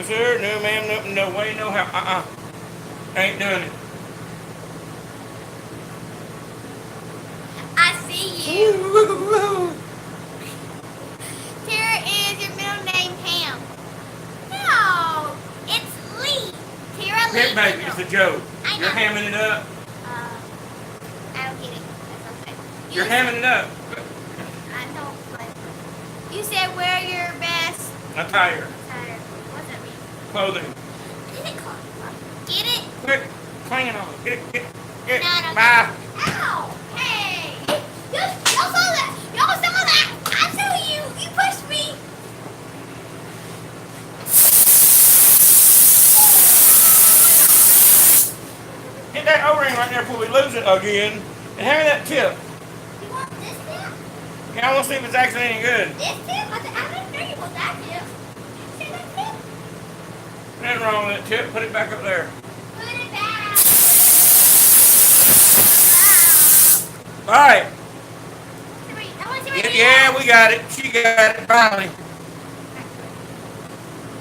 sir. No, ma'am. No way. No how. Ain't doing it. I see you. Tara is your middle name Ham. No, it's Lee. Tara Lee. Hit baby, it's a joke. I know. You're hamming it up. I don't get it. That's okay. You're hamming it up. I know, but you said wear your best Attire. attire. What's that mean? Clothing. Is it called? Get it? Quit clinging on it. Get it. No. Bye. Ow! Hey! Y'all saw that! Y'all saw that! I saw you! You pushed me! Hit that O-ring right there before we lose it again. And hand me that tip. You want this tip? Yeah, I want to see if it's actually any good. This tip? I didn't know you want that tip. See that tip? Nothing wrong with that tip. Put it back up there. Put it back! All right. I want to see what Yeah, we got it. She got it finally.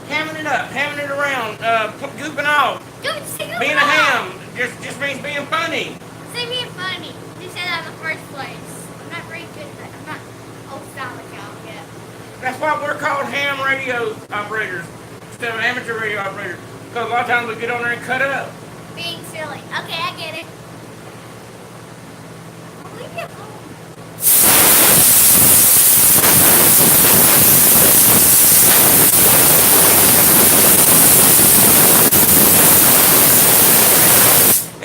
Hamming it up, hamming it around, gooping off. Being a ham just means being funny. Say being funny. You said that in the first place. I'm not very good at that. I'm not old style like y'all yet. That's why we're called ham radio operators instead of amateur radio operators. Because a lot of times we get on there and cut up. Being silly. Okay, I get it. Leave me alone.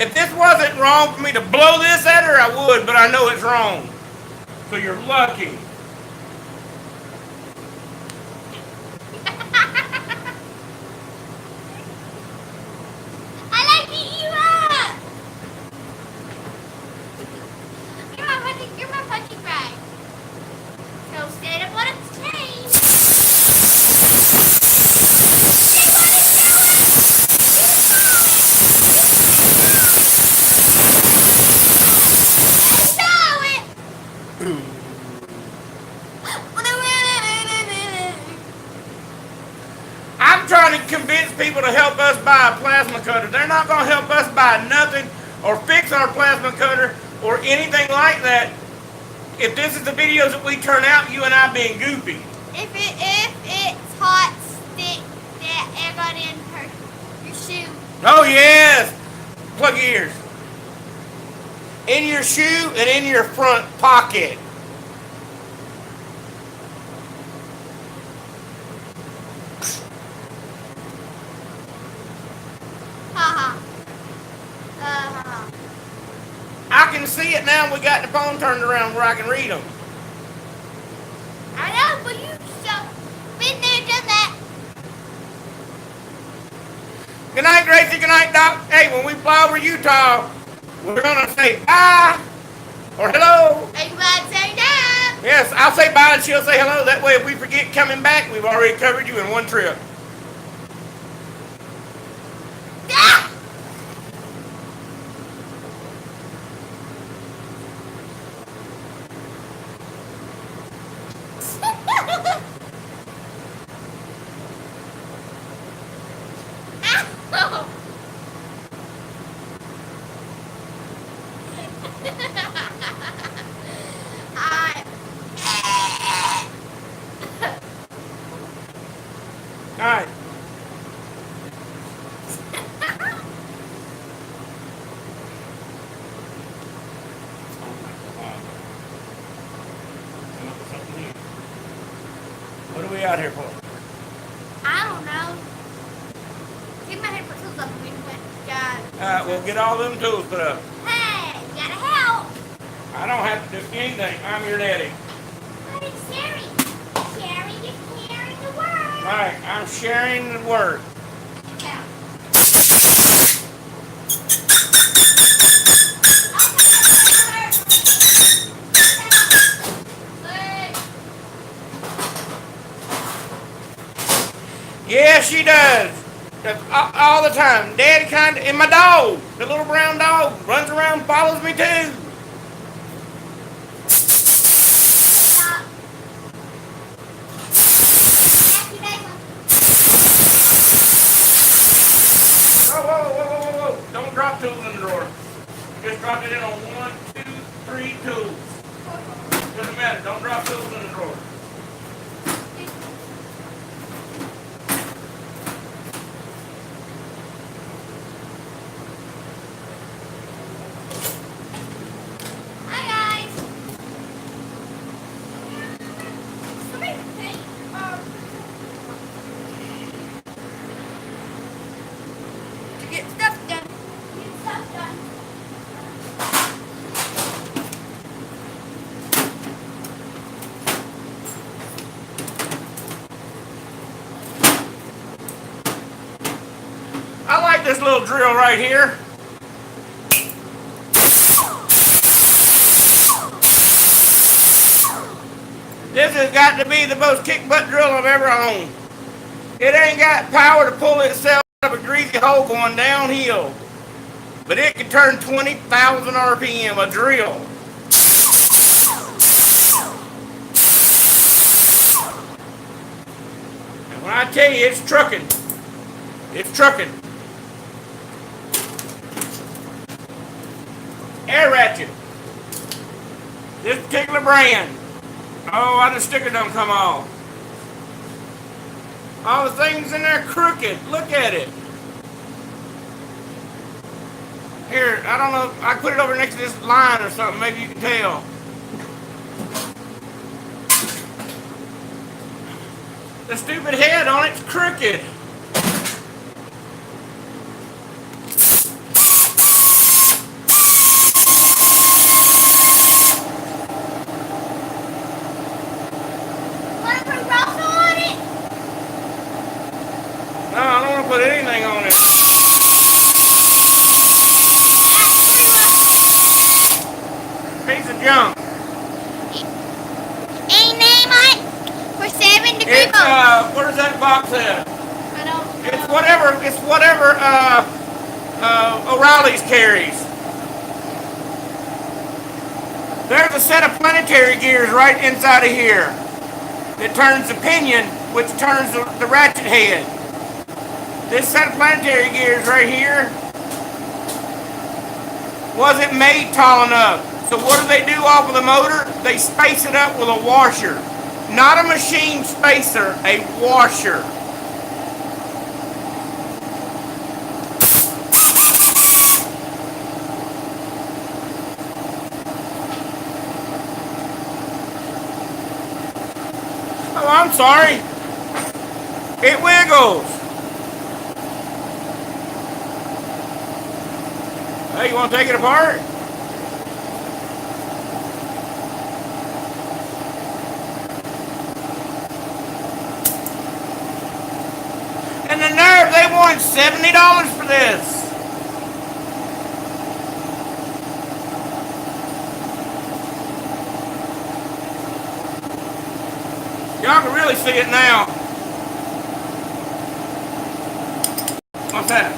If this wasn't wrong for me to blow this at her, I would, but I know it's wrong. So you're lucky. I like beating you up. You're my punching bag. So stand up on its chain. I'm trying to convince people to help us buy a plasma cutter. They're not going to help us buy nothing or fix our plasma cutter or anything like that if this is the videos that we turn out, you and I being goofy. If it's hot stick that got in your shoe. Oh, yes. Plug your ears. in your shoe and in your front pocket. Ha ha. I can see it now. We got the phone turned around where I can read them. I know, but you so been there, done that. Good night, Gracie. Good night, Doc. Hey, when we fly over Utah, we're gonna say bye or hello. Everybody say that. Yes, I'll say bye and she'll say hello. That way, if we forget coming back, we've already covered you in one trip. Ah! All right. What are we out here for? I don't know. Get my head for tools up and we went. God. All right, we'll get all them tools put up. Hey, you gotta help. I don't have to do anything. I'm your daddy. But it's sharing. Sharing is sharing the word. All right, I'm sharing the word. Yeah. Yeah, she does. That's all the time. Daddy and my dog, the little brown dog, runs around, follows me too. Whoa, whoa, whoa, whoa, whoa, whoa. Don't drop tools in the drawer. Just drop it in on 1, 2, 3 tools. Doesn't matter. Don't drop tools in the drawer. Hi guys. To get stuff done. Get stuff done. I like this little drill right here. This has got to be the most kick-butt drill I've ever owned. It ain't got power to pull itself out of a greasy hole going downhill. But it can turn 20,000 RPM, a drill. And when I tell you it's trucking, it's trucking. Air ratchet. This particular brand. Oh, why the sticker don't come off? All the things in there crooked. Look at it. Here, I don't know. I put it over next to this line or something. Maybe you can tell. The stupid head on it's crooked. Wanna put rocks on it? No, I don't want to put anything on it. Piece of junk. Any name on it? For 7-degree It's boat. where's that box at? I don't know. It's whatever O'Reilly's carries. There's a set of planetary gears right inside of here that turns the pinion, which turns the ratchet head. This set of planetary gears right here wasn't made tall enough. So what do they do off of the motor? They space it up with a washer. Not a machine spacer, a washer. I'm sorry. It wiggles. Hey, you want to take it apart? And the nerve, they wanted $70 for this. Y'all can really see it now. What's that?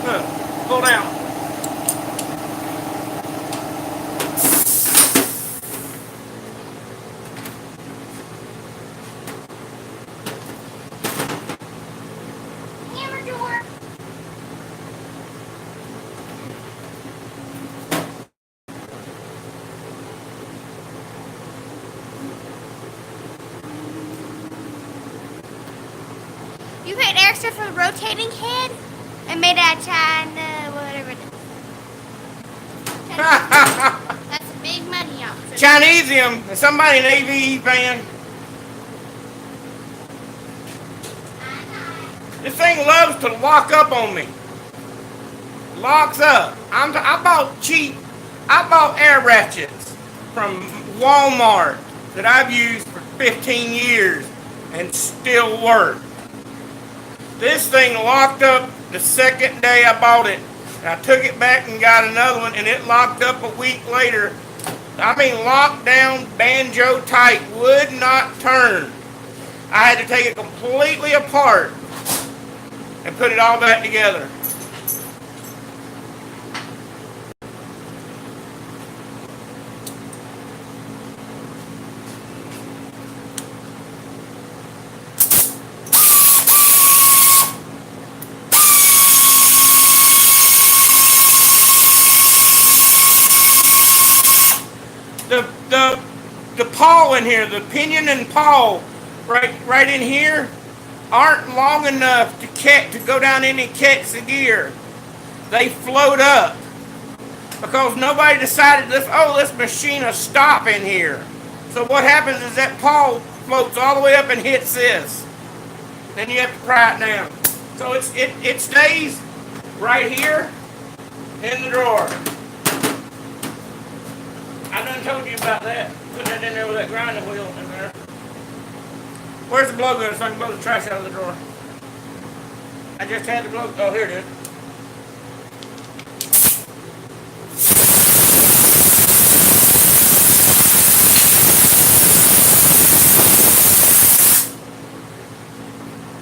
Look, pull down. Hammer door. You paid extra for the rotating head and made out of China, whatever it is. That's a big money option. Chinesium. Is somebody an AVE fan? This thing loves to lock up on me. Locks up. I bought cheap. I bought air ratchets from Walmart that I've used for 15 years and still work. This thing locked up the second day I bought it. And I took it back and got another one, and it locked up a week later. I mean, locked down, banjo tight, would not turn. I had to take it completely apart and put it all back together. The paw in here, the pinion and paw, right in here, aren't long enough to go down in and catch the gear. They float up because nobody decided this machine will stop in here. So what happens is that paw floats all the way up and hits this. Then you have to pry it down. So it stays right here in the drawer. I done told you about that. Put that in there with that grinding wheel in there. Where's the blow gun so I can blow the trash out of the drawer? I just had the blow. Oh, here it is.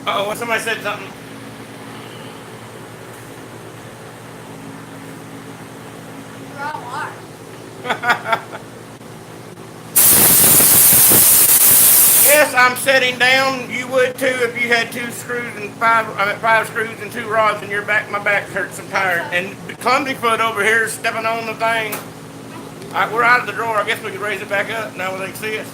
Uh-oh, when somebody said something. We're all are. Yes, I'm setting down. You would too if you had five screws and 2 rods in your back. My back hurts. I'm tired. And the clumsy foot over here is stepping on the thing. All right, we're out of the drawer. I guess we could raise it back up now they can see us.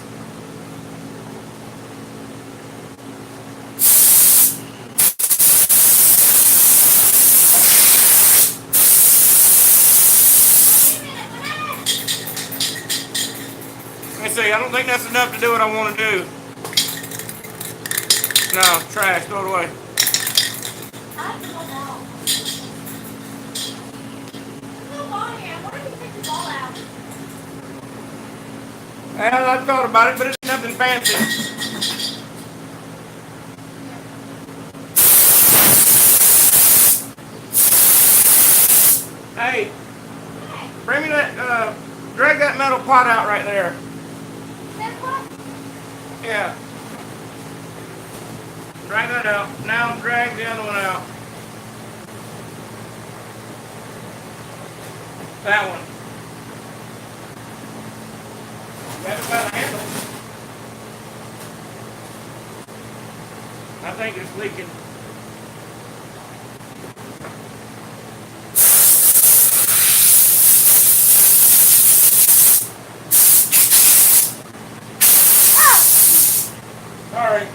Let me see. I don't think that's enough to do what I want to do. No, trash. Throw it away. Well, I thought about it, but it's nothing fancy. Hey, bring me that, drag that metal pot out right there. Yeah. Drag that out. Now drag the other one out. That one. Grab it by the handle. I think it's leaking. Sorry.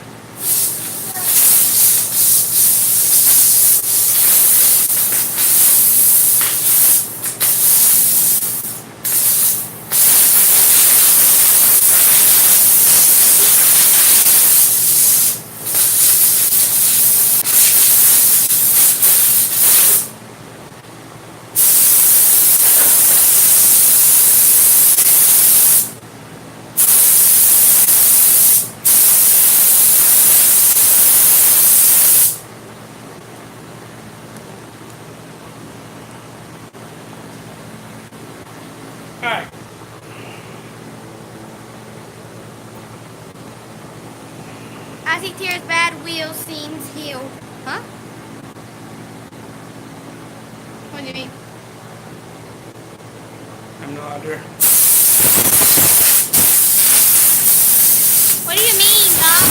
tears, bad wheel seems healed. Huh? What do you mean? I have no idea. What do you mean, Mom?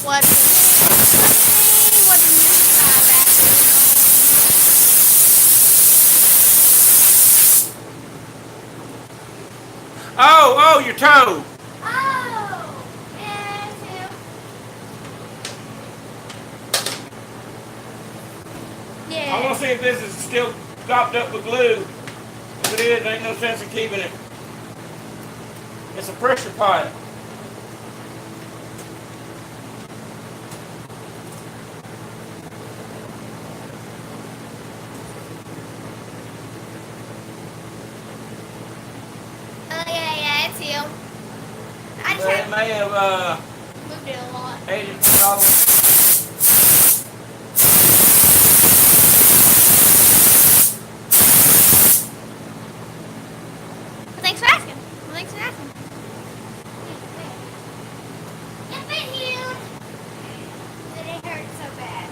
What do you mean? What do you mean by that? Oh, your toe. Oh! Yeah, too. I want Yeah. to see if this is still stopped up with glue. If it is, there ain't no sense in keeping it. It's a pressure pot. Oh, yeah, it's you. I just But it had may have moved it a lot. aged the problem. Thanks for asking. Thanks for asking. If it healed, then it hurt so bad.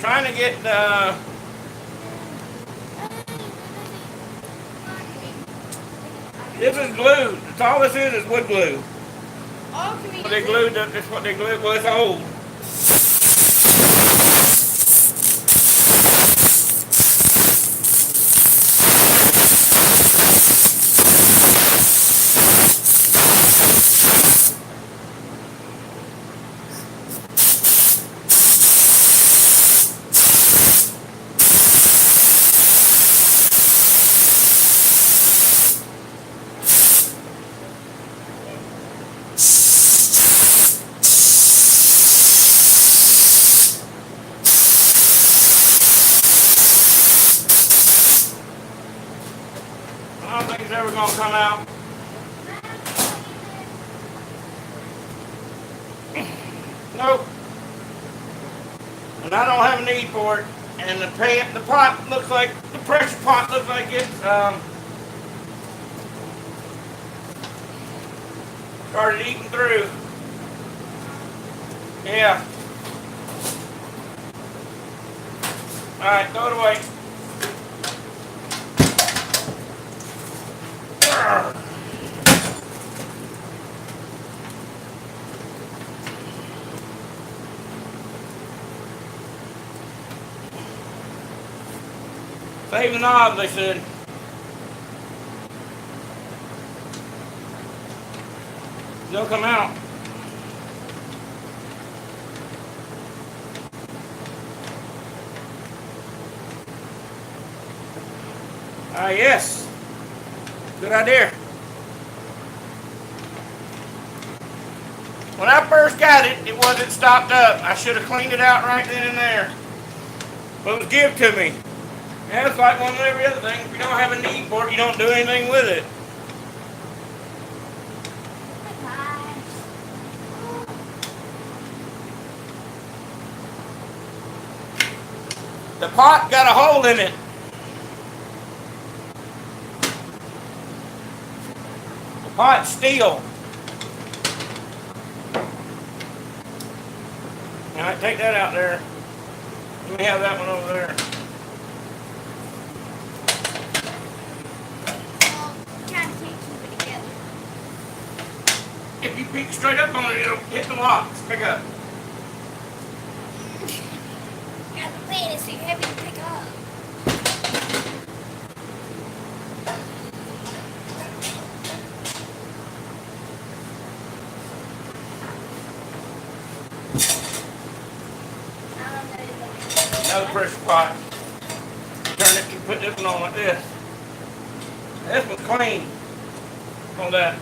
Trying to get this is glue. That's all this is wood glue. Oh, can we What they use it? glued up, that's what they glued. Well, it's old. I don't think it's ever gonna come out. Nope. And I don't have a need for it. And the pot looks like, the pressure pot looks like it's started eating through. Yeah. Alright, throw it away. Save the knob, they said. They'll come out. Yes. Good idea. When I first got it, it wasn't stopped up. I should have cleaned it out right then and there. But it was given to me. And it's like one of every other thing. If you don't have a need for it, you don't do anything with it. The pot got a hole in it. The pot's steel. Alright, take that out there. Let me have that one over there. Kind of can't keep it together. If you pick straight up on it, it'll hit the locks. Pick up. God, the plate is too heavy to pick up. another pressure pot. Turn it, you put this one on like this. This one's clean. On that.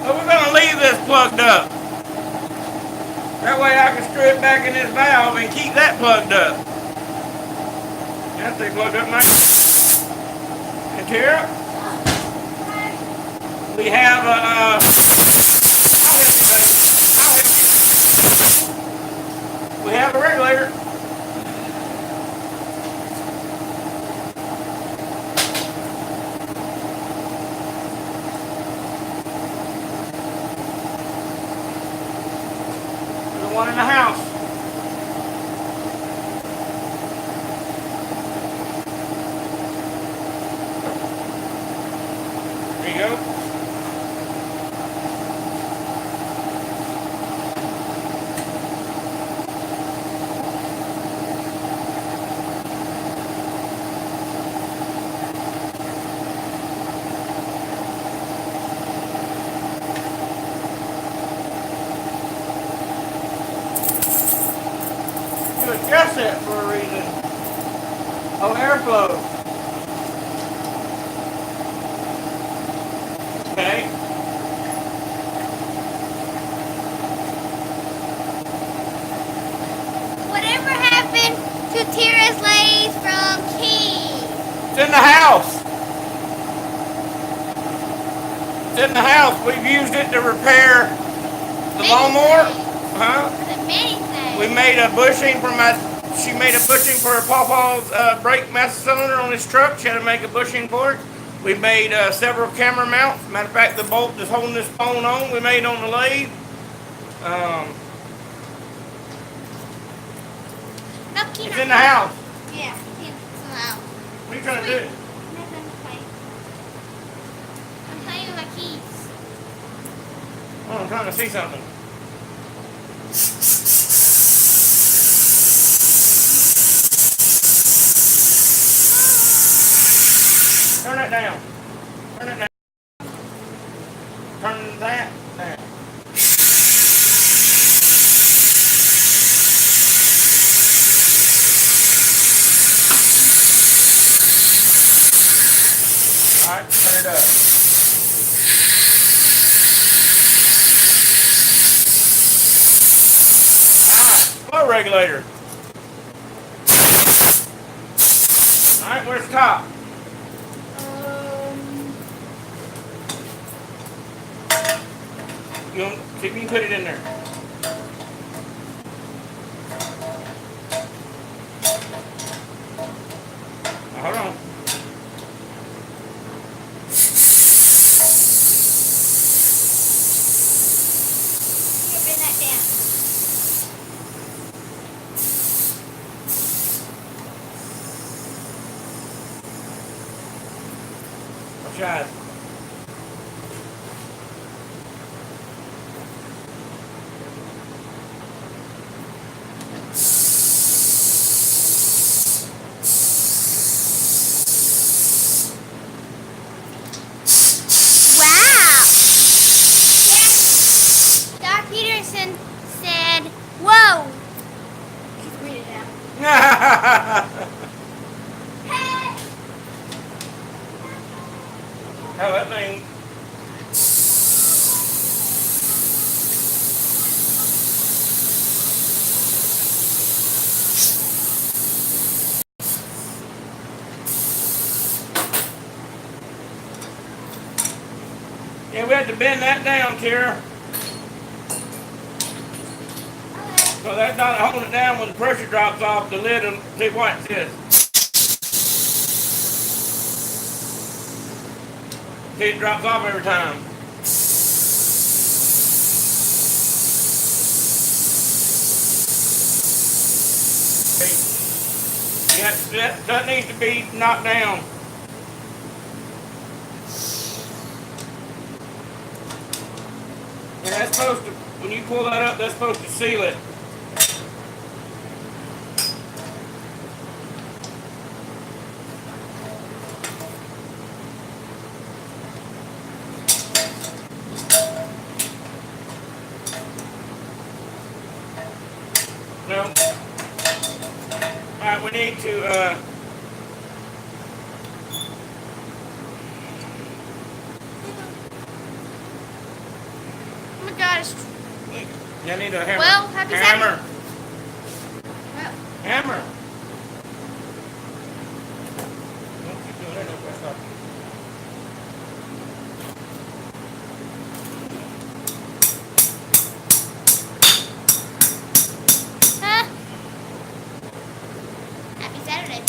So we're going to leave this plugged up. That way I can screw it back in this valve and keep that plugged up. That's plugged up nice. And here we have a, I'll help you, baby. I'll help you. We have a regulator. The one in the house. There you go. You adjust it for a reason. Oh, airflow. Okay. Whatever happened to Tira's Lays from King? It's in the house. It's in the house. We've used it to repair the lawnmower. Huh? The many things. We made a bushing for she made a bushing for her pawpaw's brake master cylinder on his truck. She had to make a bushing for it. We made several camera mounts. Matter of fact, the bolt that's holding this phone on, we made on the lathe. It's in the house. Yeah, it's in the house. What are you trying to do? Nothing to play. I'm playing with my keys. Oh, I'm trying to see something. Turn that down. Turn it down. Turn that down. Alright, turn it up. Alright, flow regulator. Alright, where's the top? You want, see if you can put it in there. Now, hold on. Here, bring that down. Watch your eyes. Wow! How that thing. Yeah, we had to bend that down, Tara. So that's not holding it down when the pressure drops off the lid and see what it says. See, it drops off every time. Yeah, that needs to be knocked down. And that's supposed to, when you pull that up, that's supposed to seal it. No. Alright, we need to, Oh my gosh. you need a hammer. Well, happy hammer. Well, Hammer. Don't keep doing that, don't press up. huh? Happy Saturday.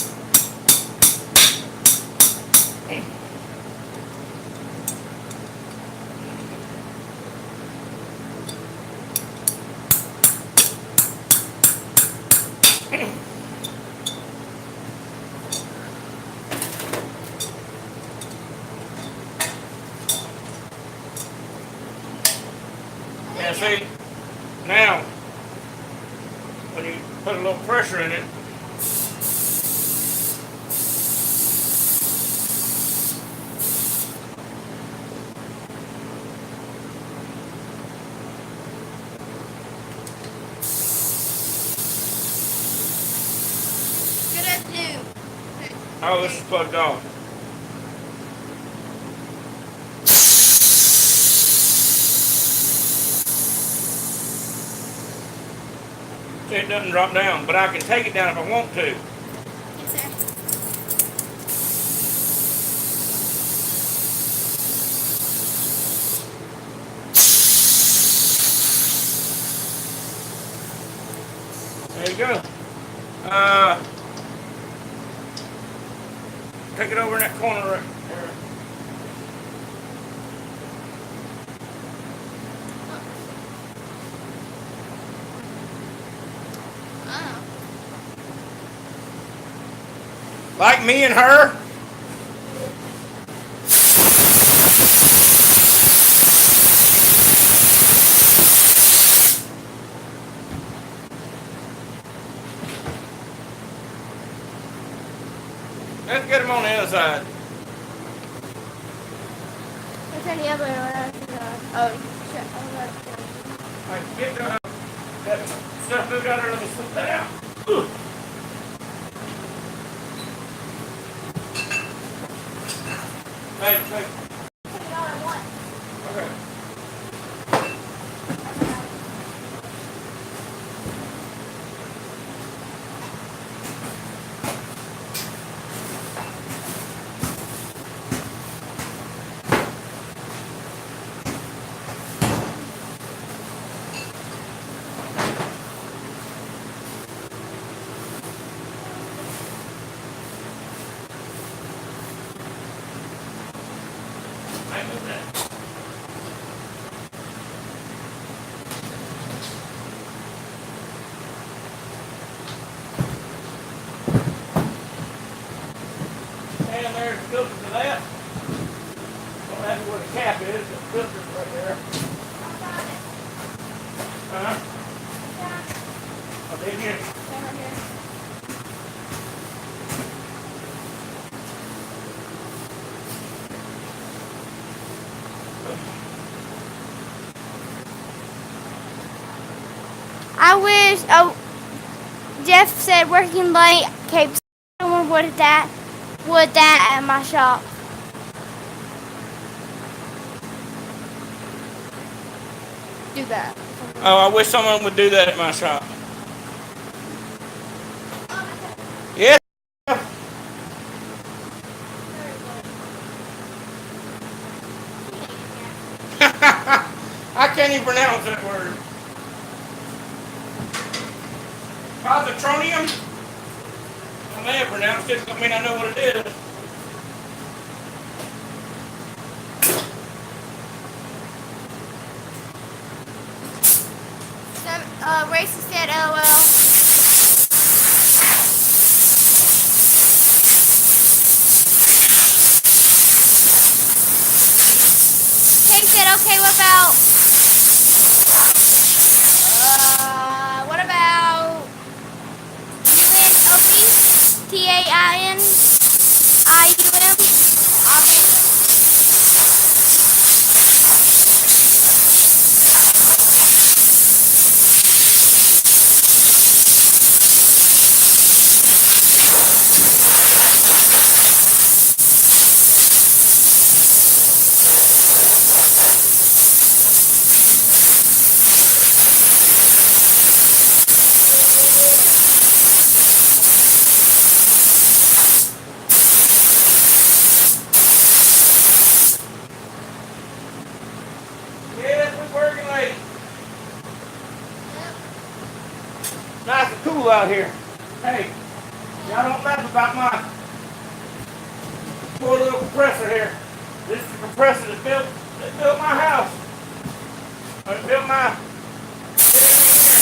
Yeah, see, now, when you put a little pressure in it, Good afternoon. oh, this is plugged off. See, it doesn't drop down, but I can take it down if I want to. Yes, sir. There you go. Take it over in that corner right there. Oh. Like me and her. Let's get him on the other side. Let's turn the other way. Oh, shit. All right, get that stuff moved out there. Let me slip that out. Ugh. Hey. Take it all at once. Okay. I move that. And there's the filter for that. Don't have to where the cap is. The filter's right there. I got it. Uh-huh. Yeah. Oh, did you? Okay, right here. I wish. Oh, Jeff said working late. Okay, someone would that at my shop. Do that. Oh, I wish someone would do that at my shop. Yes. I can't even pronounce that word. Positronium? I may have pronounced it, I mean I know what it is. Racing said LOL. Kate said okay, what about TAINIUM? Yes, we're working late. Nice and cool out here. Hey, y'all don't laugh about my poor little compressor here. This is the compressor that built my house. Or it built my everything here.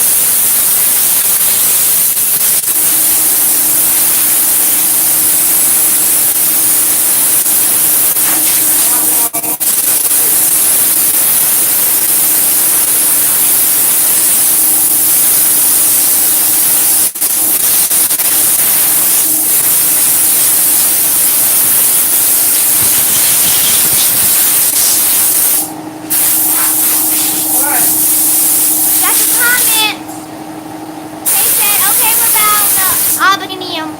Albanium.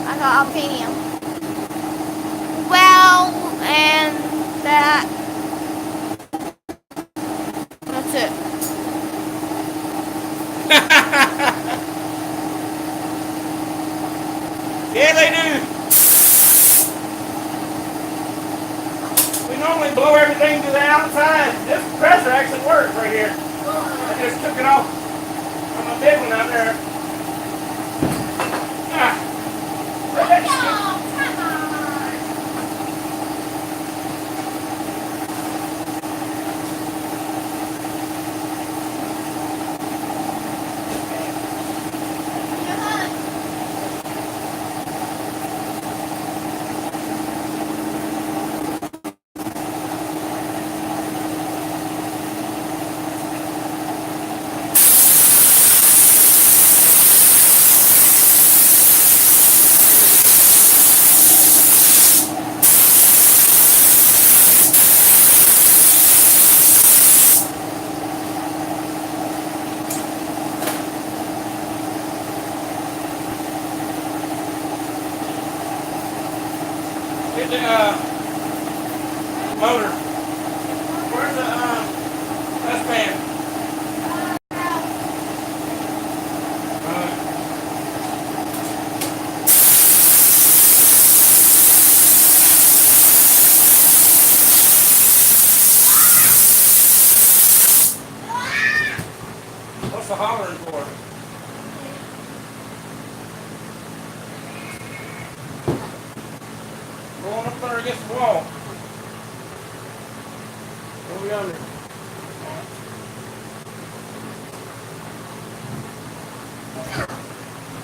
I got Albanium. Well, and that's it. Yeah, they do. We normally blow everything to the outside. This compressor actually works right here. I just took it off on my big one out there. Get the motor. Where's the S-band? What's the hollering for? Going up there against the wall. Over yonder.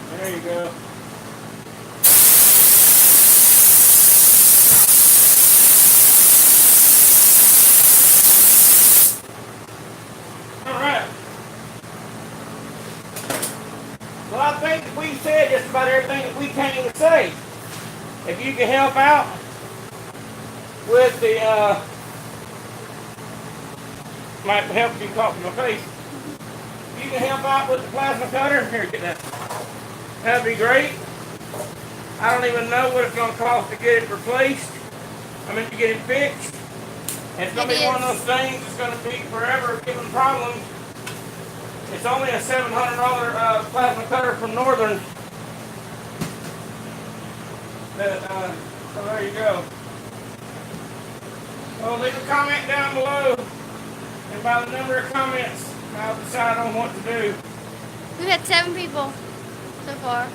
There you go. Alright. Well, I think that we've said just about everything that we can even say. If you can help out with the, might help if you talk to my face. If you can help out with the plasma cutter, here, get that. That'd be great. I don't even know what it's going to cost to get it replaced. I mean, to get it fixed. And it's going to be one of those things that's going to be forever giving problems. It's only a $700 plasma cutter from Northern. So there you go. Well, leave a comment down below. And by the number of comments, I'll decide on what to do. We've had 7 people so far.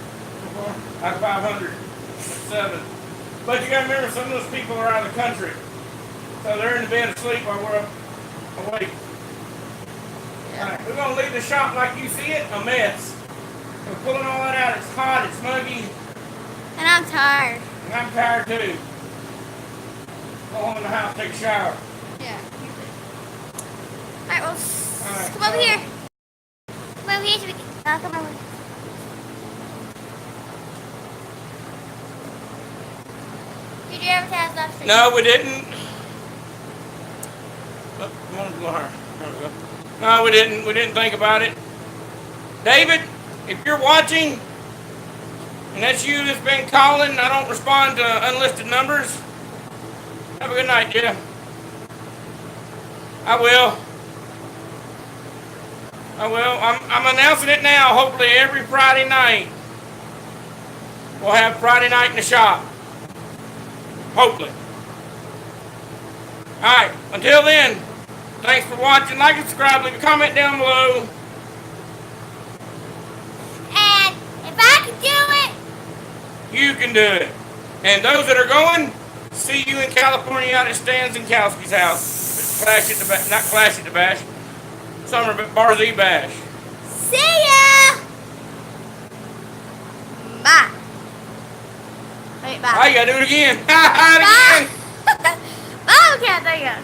Out of 500. 7. But you gotta remember, some of those people are out of the country. So they're in the bed asleep while we're awake. Yeah. Alright, we're gonna leave the shop like you see it, a mess. We're pulling all that out. It's hot, it's muggy. And I'm tired. And I'm tired too. Go home in the house, take a shower. Yeah. Alright, well, Alright, come over here. Come over here so we can. Come over. Did you advertise live stream? No, we didn't. Oh, come on, go higher. There we go. No, we didn't. We didn't think about it. David, if you're watching, and that's you that's been calling, I don't respond to unlisted numbers. Have a good night, yeah. I will. I'm announcing it now. Hopefully every Friday night we'll have Friday night in the shop. Hopefully. Alright, until then, thanks for watching. Like and subscribe, leave a comment down below. And if I could do it, You can do it. And those that are going, see you in California out at Stan Zinkowski's house. Clash at the bash, not Clash at the Bash. Summer Bar Z Bash. see ya! Bye. Wait, bye. Oh, you gotta do it again. Ha ha, Bye. again. Bye, okay, there you go.